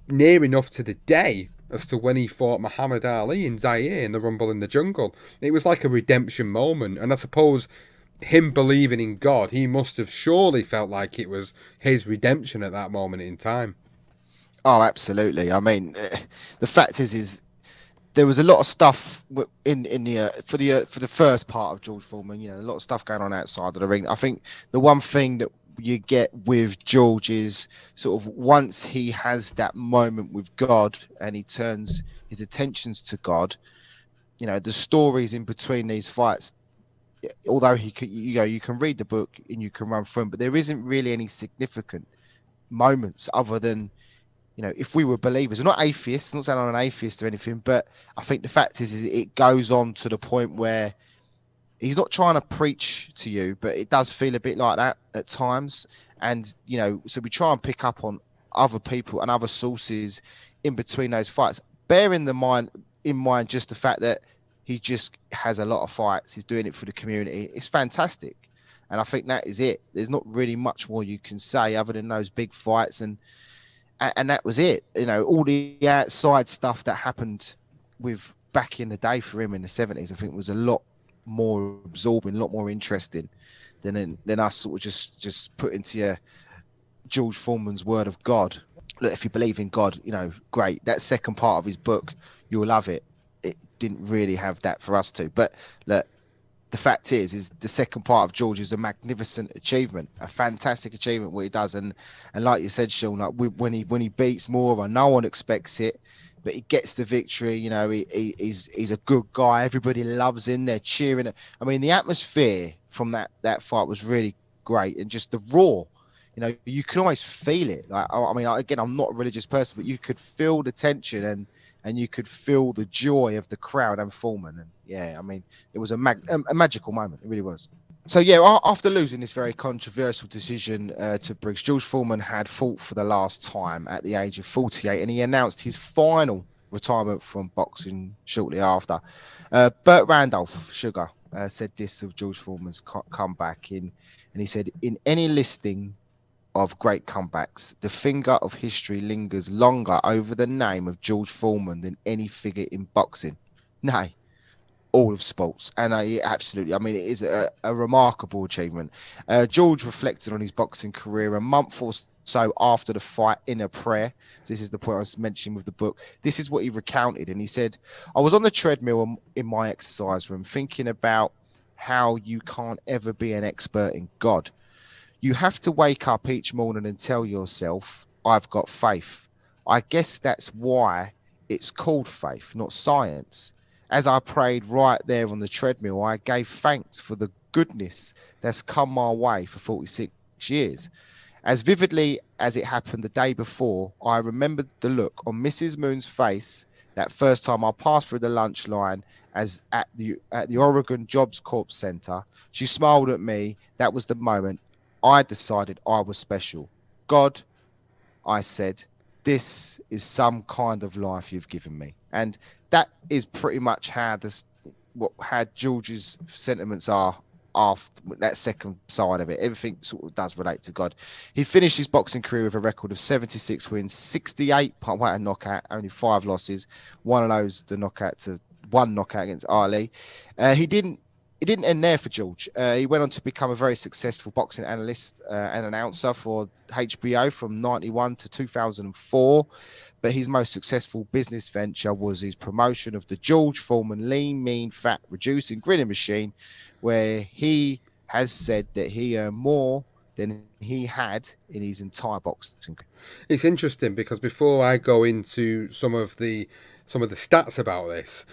near enough to the day, as to when he fought Muhammad Ali in Zaire in the Rumble in the Jungle. It was like a redemption moment, and I suppose him believing in God, he must have surely felt like it was his redemption at that moment in time. Oh, absolutely. I mean, the fact is there was a lot of stuff in the for the first part of George Foreman. You know, a lot of stuff going on outside of the ring. I think the one thing that you get with George is sort of once he has that moment with God and he turns his attentions to God, you know, the stories in between these fights, although he could, you know, you can read the book and you can run through them, but there isn't really any significant moments other than, you know, if we were believers, we're not atheists, not saying I'm an atheist or anything, but I think the fact is it goes on to the point where he's not trying to preach to you, but it does feel a bit like that at times. And, you know, so we try and pick up on other people and other sources in between those fights, bearing in mind just the fact that he just has a lot of fights. He's doing it for the community. It's fantastic. And I think that is it. There's not really much more you can say other than those big fights. And that was it. You know, all the outside stuff that happened with back in the day for him in the 70s, I think was a lot more absorbing, a lot more interesting than us sort of just put into your George Foreman's word of God. Look, if you believe in God, you know, great. That second part of his book, you'll love it. It didn't really have that for us to. But look, the fact is the second part of George is a magnificent achievement, a fantastic achievement what he does. And like you said, Sean, like when he beats Moorer, no one expects it, but he gets the victory. You know, he's a good guy. Everybody loves him. They're cheering. I mean, the atmosphere from that fight was really great, and just the raw. You know, you can almost feel it. Like, I mean, again, I'm not a religious person, but you could feel the tension and you could feel the joy of the crowd and Foreman. And yeah, I mean, it was a magical moment. It really was. So yeah, after losing this very controversial decision to Briggs, George Foreman had fought for the last time at the age of 48, and he announced his final retirement from boxing shortly after. Burt Randolph, Sugar, said this of George Foreman's comeback, and he said, "In any listing of great comebacks, the finger of history lingers longer over the name of George Foreman than any figure in boxing. Nay, all of sports." And absolutely, I mean, it is a remarkable achievement. George reflected on his boxing career a month or so after the fight in a prayer. So this is the point I was mentioning with the book. This is what he recounted, and he said, "I was on the treadmill in my exercise room thinking about how you can't ever be an expert in God. You have to wake up each morning and tell yourself, I've got faith. I guess that's why it's called faith, not science. As I prayed right there on the treadmill, I gave thanks for the goodness that's come my way for 46 years. As vividly as it happened the day before, I remembered the look on Mrs. Moon's face that first time I passed through the lunch line as at the Oregon Jobs Corps Center. She smiled at me. That was the moment I decided I was special. God, I said, this is some kind of life you've given me." And that is pretty much how George's sentiments are after that second side of it. Everything sort of does relate to God. He finished his boxing career with a record of 76 wins, 68 a knockout, only 5 losses. One of those, one knockout against Ali. It didn't end there for George. He went on to become a very successful boxing analyst and announcer for HBO from 91 to 2004. But his most successful business venture was his promotion of the George Foreman Lean, Mean, Fat, Reducing, Grinning Machine, where he has said that he earned more than he had in his entire boxing. It's interesting because before I go into some of the stats about this,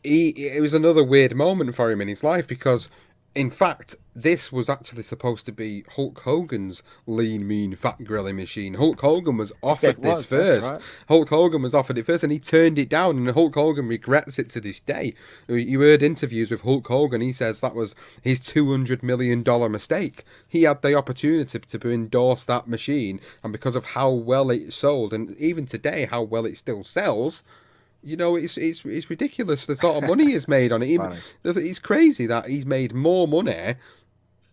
it was another weird moment for him in his life because In fact, this was actually supposed to be Hulk Hogan's lean, mean, fat grilling machine. Hulk Hogan was It offered this was, that's first. right. Hulk Hogan was offered it first, and he turned it down. And Hulk Hogan regrets it to this day. You heard interviews with Hulk Hogan. He says that was his $200 million mistake. He had the opportunity to endorse that machine, and because of how well it sold, and even today how well it still sells. It's ridiculous the sort of money he's made on it. Funny. It's crazy that he's made more money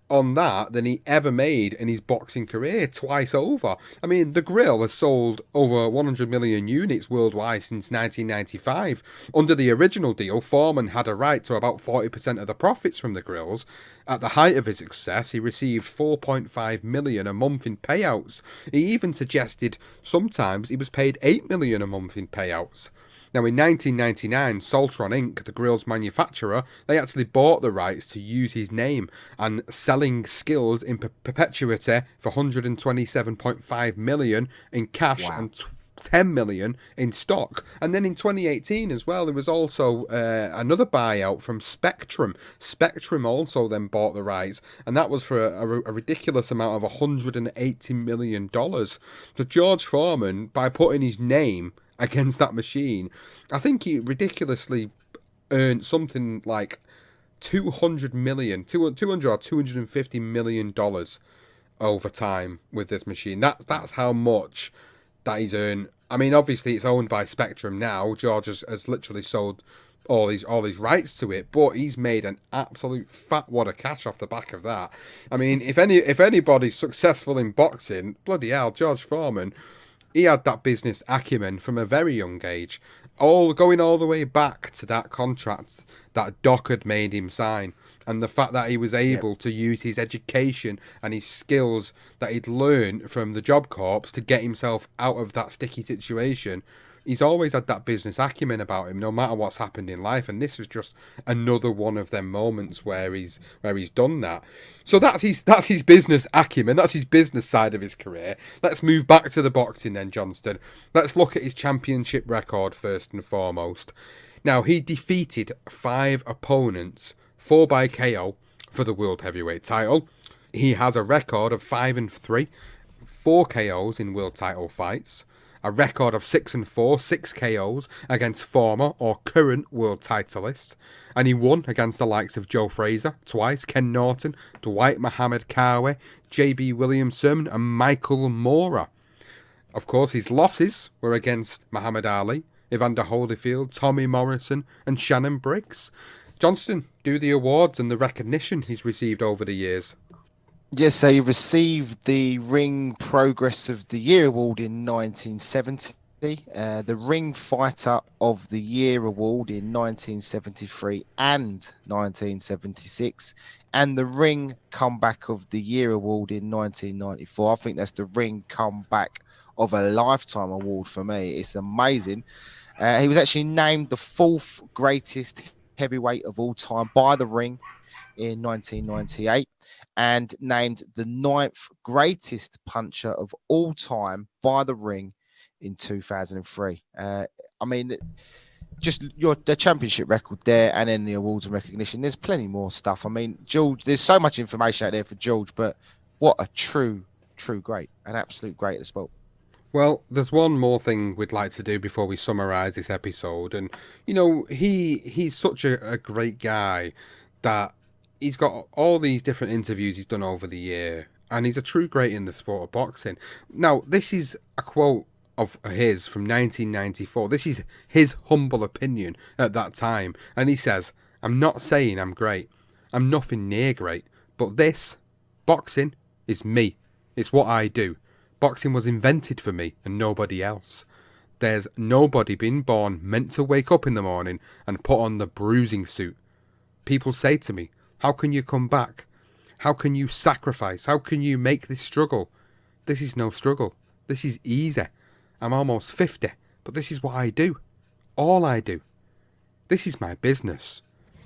on that than he ever made in his boxing career twice over. I mean, the grill has sold over 100 million units worldwide since 1995. Under the original deal, Foreman had a right to about 40% of the profits from the grills. At the height of his success, he received 4.5 million a month in payouts. He even suggested sometimes he was paid 8 million a month in payouts. Now, in 1999, Soltron Inc., the grill's manufacturer, they actually bought the rights to use his name and selling skills in perpetuity for 127.5 million in cash. Wow. And 10 million in stock. And then in 2018 as well, there was also another buyout from Spectrum. Spectrum also then bought the rights, and that was for a ridiculous amount of $180 million. So George Foreman, by putting his name against that machine, I think he ridiculously earned something like 200 or 250 million dollars over time with this machine. That's how much that he's earned. I mean, obviously it's owned by Spectrum now. George has literally sold all these rights to it, but he's made an absolute fat wad of cash off the back of that. I mean, if anybody's successful in boxing, bloody hell, George Foreman. He had that business acumen from a very young age, going all the way back to that contract that Doc had made him sign, and the fact that he was able to use his education and his skills that he'd learned from the Job Corps to get himself out of that sticky situation. He's always had that business acumen about him, no matter what's happened in life, and this was just another one of them moments where he's done that. So that's his business acumen, that's his business side of his career. Let's move back to the boxing then, Johnston. Let's look at his championship record first and foremost. Now, he defeated 5 opponents, 4 by KO, for the World Heavyweight title. He has a record of 5-3, 4 KOs in world title fights. A record of 6-4, 6 KOs against former or current world titleists, and he won against the likes of Joe Frazier twice, Ken Norton, Dwight Muhammad Kawe, JB Williamson, and Michael Moorer. Of course, his losses were against Muhammad Ali, Evander Holyfield, Tommy Morrison, and Shannon Briggs. Johnston, do the awards and the recognition he's received over the years. Yes, so he received the Ring Progress of the Year award in 1970, the Ring Fighter of the Year award in 1973 and 1976, and the Ring Comeback of the Year award in 1994. I think that's the Ring Comeback of a Lifetime award for me. It's amazing. He was actually named the 4th greatest heavyweight of all time by the Ring in 1998. And named the 9th greatest puncher of all time by the Ring in 2003. I mean, just the championship record there, and then the awards and recognition. There's plenty more stuff. I mean, George, there's so much information out there for George, but what a true great, an absolute great of the sport. Well, there's one more thing we'd like to do before we summarise this episode, and he's such a great guy that he's got all these different interviews he's done over the year, and he's a true great in the sport of boxing. Now, this is a quote of his from 1994. This is his humble opinion at that time, and he says, "I'm not saying I'm great. I'm nothing near great, but boxing, is me. It's what I do. Boxing was invented for me and nobody else. There's nobody been born meant to wake up in the morning and put on the bruising suit. People say to me, how can you come back? How can you sacrifice? How can you make this struggle? This is no struggle. This is easy. I'm almost 50, but this is what I do. All I do. This is my business."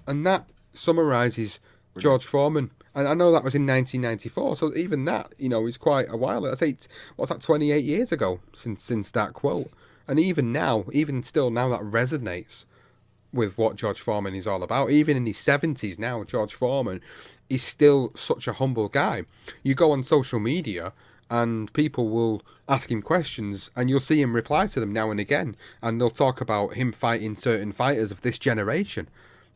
And that summarises George Foreman. And I know that was in 1994, so even that, is quite a while. I say, what's that, 28 years ago since that quote. And even still now that resonates with what George Foreman is all about. Even in his 70s now, George Foreman is still such a humble guy. You go on social media and people will ask him questions and you'll see him reply to them now and again, and they'll talk about him fighting certain fighters of this generation.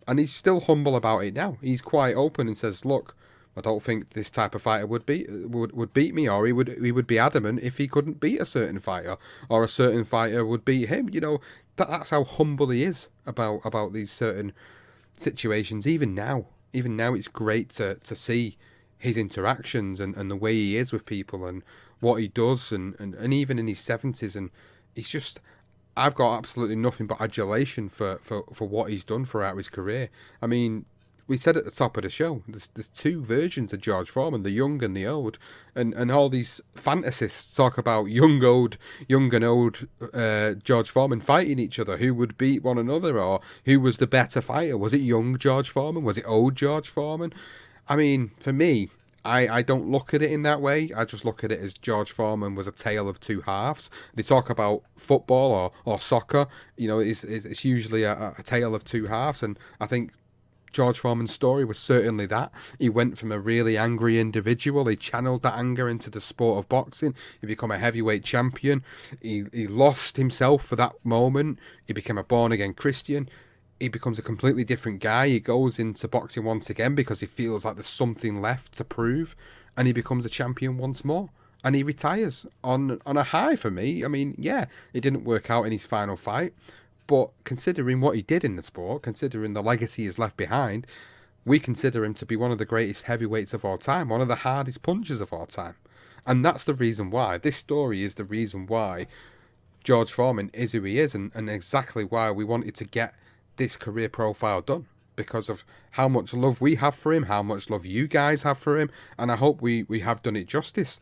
And he's still humble about it now. He's quite open and says, look, I don't think this type of fighter would beat me, or he would be adamant if he couldn't beat a certain fighter, or a certain fighter would beat him. That's how humble he is about these certain situations. Even now, it's great to see his interactions and the way he is with people and what he does, and even in his 70s, and he's just. I've got absolutely nothing but adulation for what he's done throughout his career. I mean, we said at the top of the show, there's two versions of George Foreman, the young and the old, and all these fantasists talk about young and old George Foreman fighting each other, who would beat one another, or who was the better fighter. Was it young George Foreman? Was it old George Foreman? I mean, for me, I don't look at it in that way. I just look at it as George Foreman was a tale of two halves. They talk about football or soccer, it's usually a tale of two halves, and I think George Foreman's story was certainly that. He went from a really angry individual. He channeled that anger into the sport of boxing. He became a heavyweight champion. He lost himself for that moment. He became a born-again Christian. He becomes a completely different guy. He goes into boxing once again because he feels like there's something left to prove, and he becomes a champion once more. And he retires on a high for me. I mean, yeah, it didn't work out in his final fight, but considering what he did in the sport, considering the legacy he's left behind, we consider him to be one of the greatest heavyweights of all time, one of the hardest punchers of all time. And that's the reason why. This story is the reason why George Foreman is who he is, and exactly why we wanted to get this career profile done, because of how much love we have for him, how much love you guys have for him, and I hope we have done it justice.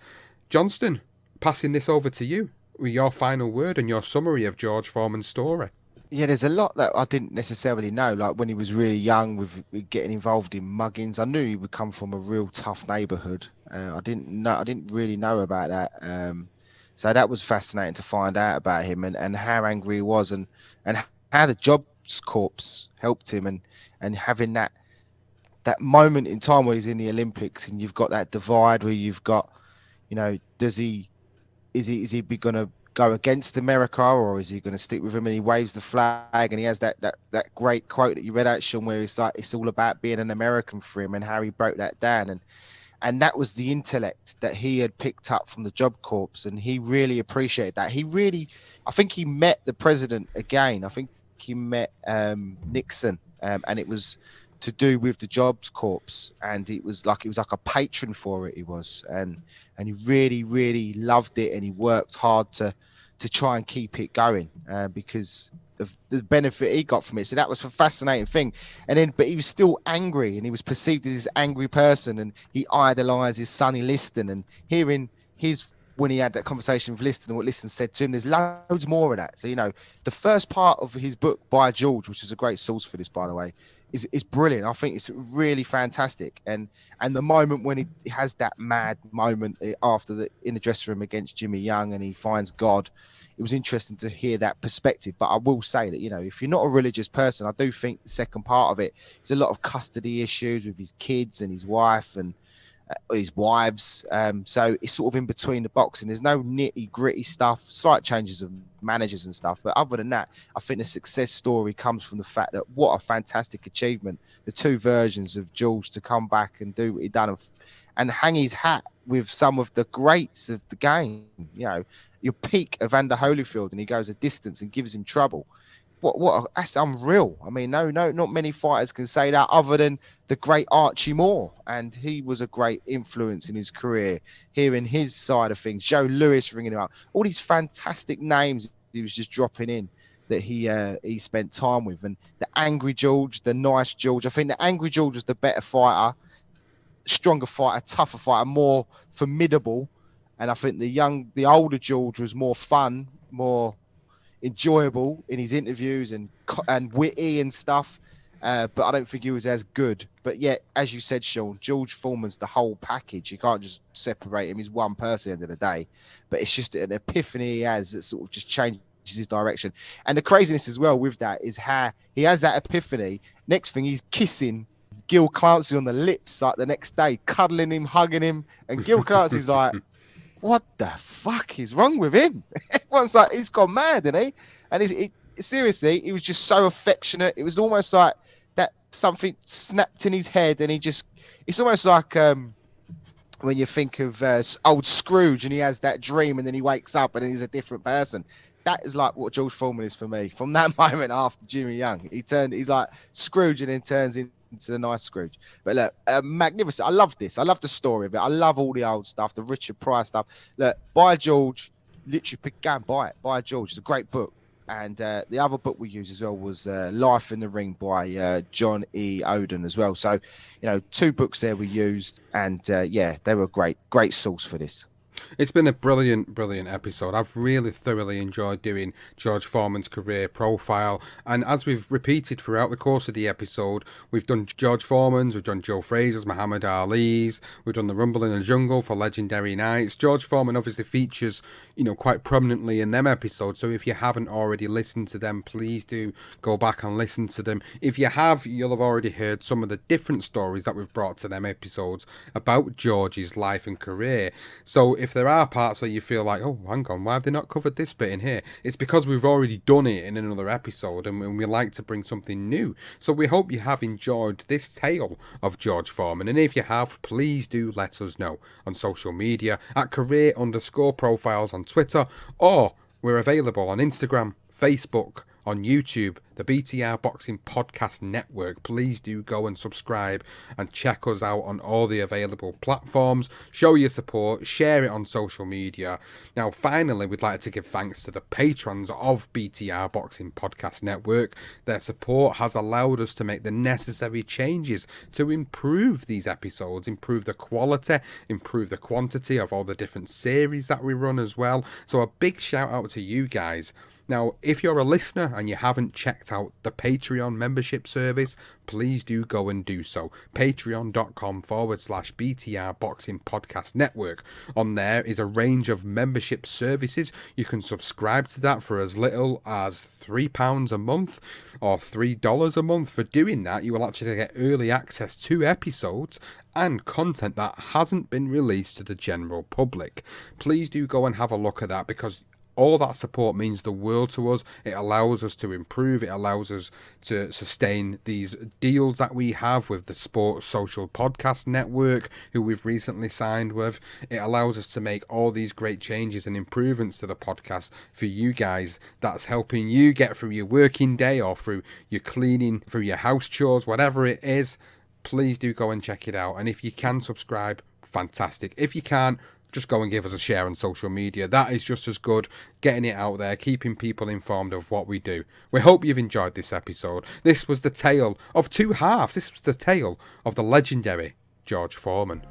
Johnston, passing this over to you with your final word and your summary of George Foreman's story. Yeah, there's a lot that I didn't necessarily know. Like when he was really young, with getting involved in muggings, I knew he would come from a real tough neighbourhood. I didn't really know about that. So that was fascinating to find out about him, and how angry he was, and how the Jobs Corps helped him, and having that moment in time where he's in the Olympics, and you've got that divide where you've got, is he going to go against America, or is he going to stick with him? And he waves the flag, and he has that great quote that you read out, Sean, where it's like it's all about being an American for him, and how he broke that down, and that was the intellect that he had picked up from the Job Corps, and he really appreciated that. I think he met the president again. I think he met Nixon, and it was to do with the Jobs Corps, and it was like a patron for it. He was, and he really, really loved it, and he worked hard to try and keep it going, because of the benefit he got from it. So that was a fascinating thing. But he was still angry, and he was perceived as this angry person, and he idolized his Sonny Liston, and hearing when he had that conversation with Liston and what Liston said to him, there's loads more of that. So, the first part of his book by George, which is a great source for this, by the way, is brilliant. I think it's really fantastic. And the moment when he has that mad moment after in the dressing room against Jimmy Young, and he finds God, it was interesting to hear that perspective. But I will say that, if you're not a religious person, I do think the second part of it is a lot of custody issues with his kids and his wife and his wives, so it's sort of in between the boxing. There's no nitty gritty stuff, slight changes of managers and stuff, but other than that, I think the success story comes from the fact that what a fantastic achievement, the two versions of George to come back and do what he done and hang his hat with some of the greats of the game. Your peak of Evander Holyfield, and he goes a distance and gives him trouble. That's unreal. I mean, no, not many fighters can say that, other than the great Archie Moore, and he was a great influence in his career. Hearing his side of things, Joe Lewis ringing him up, all these fantastic names he was just dropping in that he spent time with, and the angry George, the nice George. I think the angry George was the better fighter, stronger fighter, tougher fighter, more formidable, and I think the older George was more fun, more enjoyable in his interviews and witty and stuff, but I don't think he was as good. But yet, as you said, Sean, George Foreman's the whole package. You can't just separate him. He's one person at the end of the day, but it's just an epiphany he has that sort of just changed his direction. And the craziness as well with that is how he has that epiphany. Next thing, he's kissing Gil Clancy on the lips like the next day, cuddling him, hugging him. And Gil Clancy's like, what the fuck is wrong with him? Everyone's like, he's gone mad, isn't he? And seriously, he was just so affectionate. It was almost like that something snapped in his head, and it's almost like when you think of old Scrooge and he has that dream and then he wakes up and then he's a different person. That is like what George Foreman is for me. From that moment after Jimmy Young, he's like Scrooge and then turns into the nice Scrooge. But look, magnificent. I love this. I love the story of it. I love all the old stuff, the Richard Pryor stuff. Look, by George, literally go and buy it. By George, it's a great book. And the other book we used as well was Life in the Ring by John E. Oden as well. So, 2 books there we used, and they were great source for this. It's been a brilliant episode. I've really thoroughly enjoyed doing George Foreman's career profile. And as we've repeated throughout the course of the episode, we've done George Foreman's, we've done Joe Frazier's, Muhammad Ali's, we've done the Rumble in the Jungle for Legendary Nights. George Foreman obviously features, quite prominently in them episodes. So if you haven't already listened to them, please do go back and listen to them. If you have, you'll have already heard some of the different stories that we've brought to them episodes about George's life and career. So if there are parts where you feel like, oh, hang on, why have they not covered this bit in here? It's because we've already done it in another episode, and we like to bring something new. So we hope you have enjoyed this tale of George Foreman, and if you have, please do let us know on social media at career_profiles on Twitter, or we're available on Instagram, Facebook, on YouTube, the BTR Boxing Podcast Network. Please do go and subscribe and check us out on all the available platforms. Show your support, share it on social media. Now, finally, we'd like to give thanks to the patrons of BTR Boxing Podcast Network. Their support has allowed us to make the necessary changes to improve these episodes, improve the quality, improve the quantity of all the different series that we run as well. So a big shout out to you guys. Now, if you're a listener and you haven't checked out the Patreon membership service, please do go and do so. Patreon.com/BTR Boxing Podcast Network. On there is a range of membership services. You can subscribe to that for as little as £3 a month or $3 a month. For doing that, you will actually get early access to episodes and content that hasn't been released to the general public. Please do go and have a look at that, because all that support means the world to us. It allows us to improve. It allows us to sustain these deals that we have with the Sports Social Podcast Network, who we've recently signed with. It allows us to make all these great changes and improvements to the podcast for you guys. That's helping you get through your working day or through your cleaning, through your house chores, whatever it is. Please do go and check it out. And if you can subscribe, fantastic. If you can't, just go and give us a share on social media. That is just as good, getting it out there, keeping people informed of what we do. We hope you've enjoyed this episode. This was the tale of 2 halves. This was the tale of the legendary George Foreman.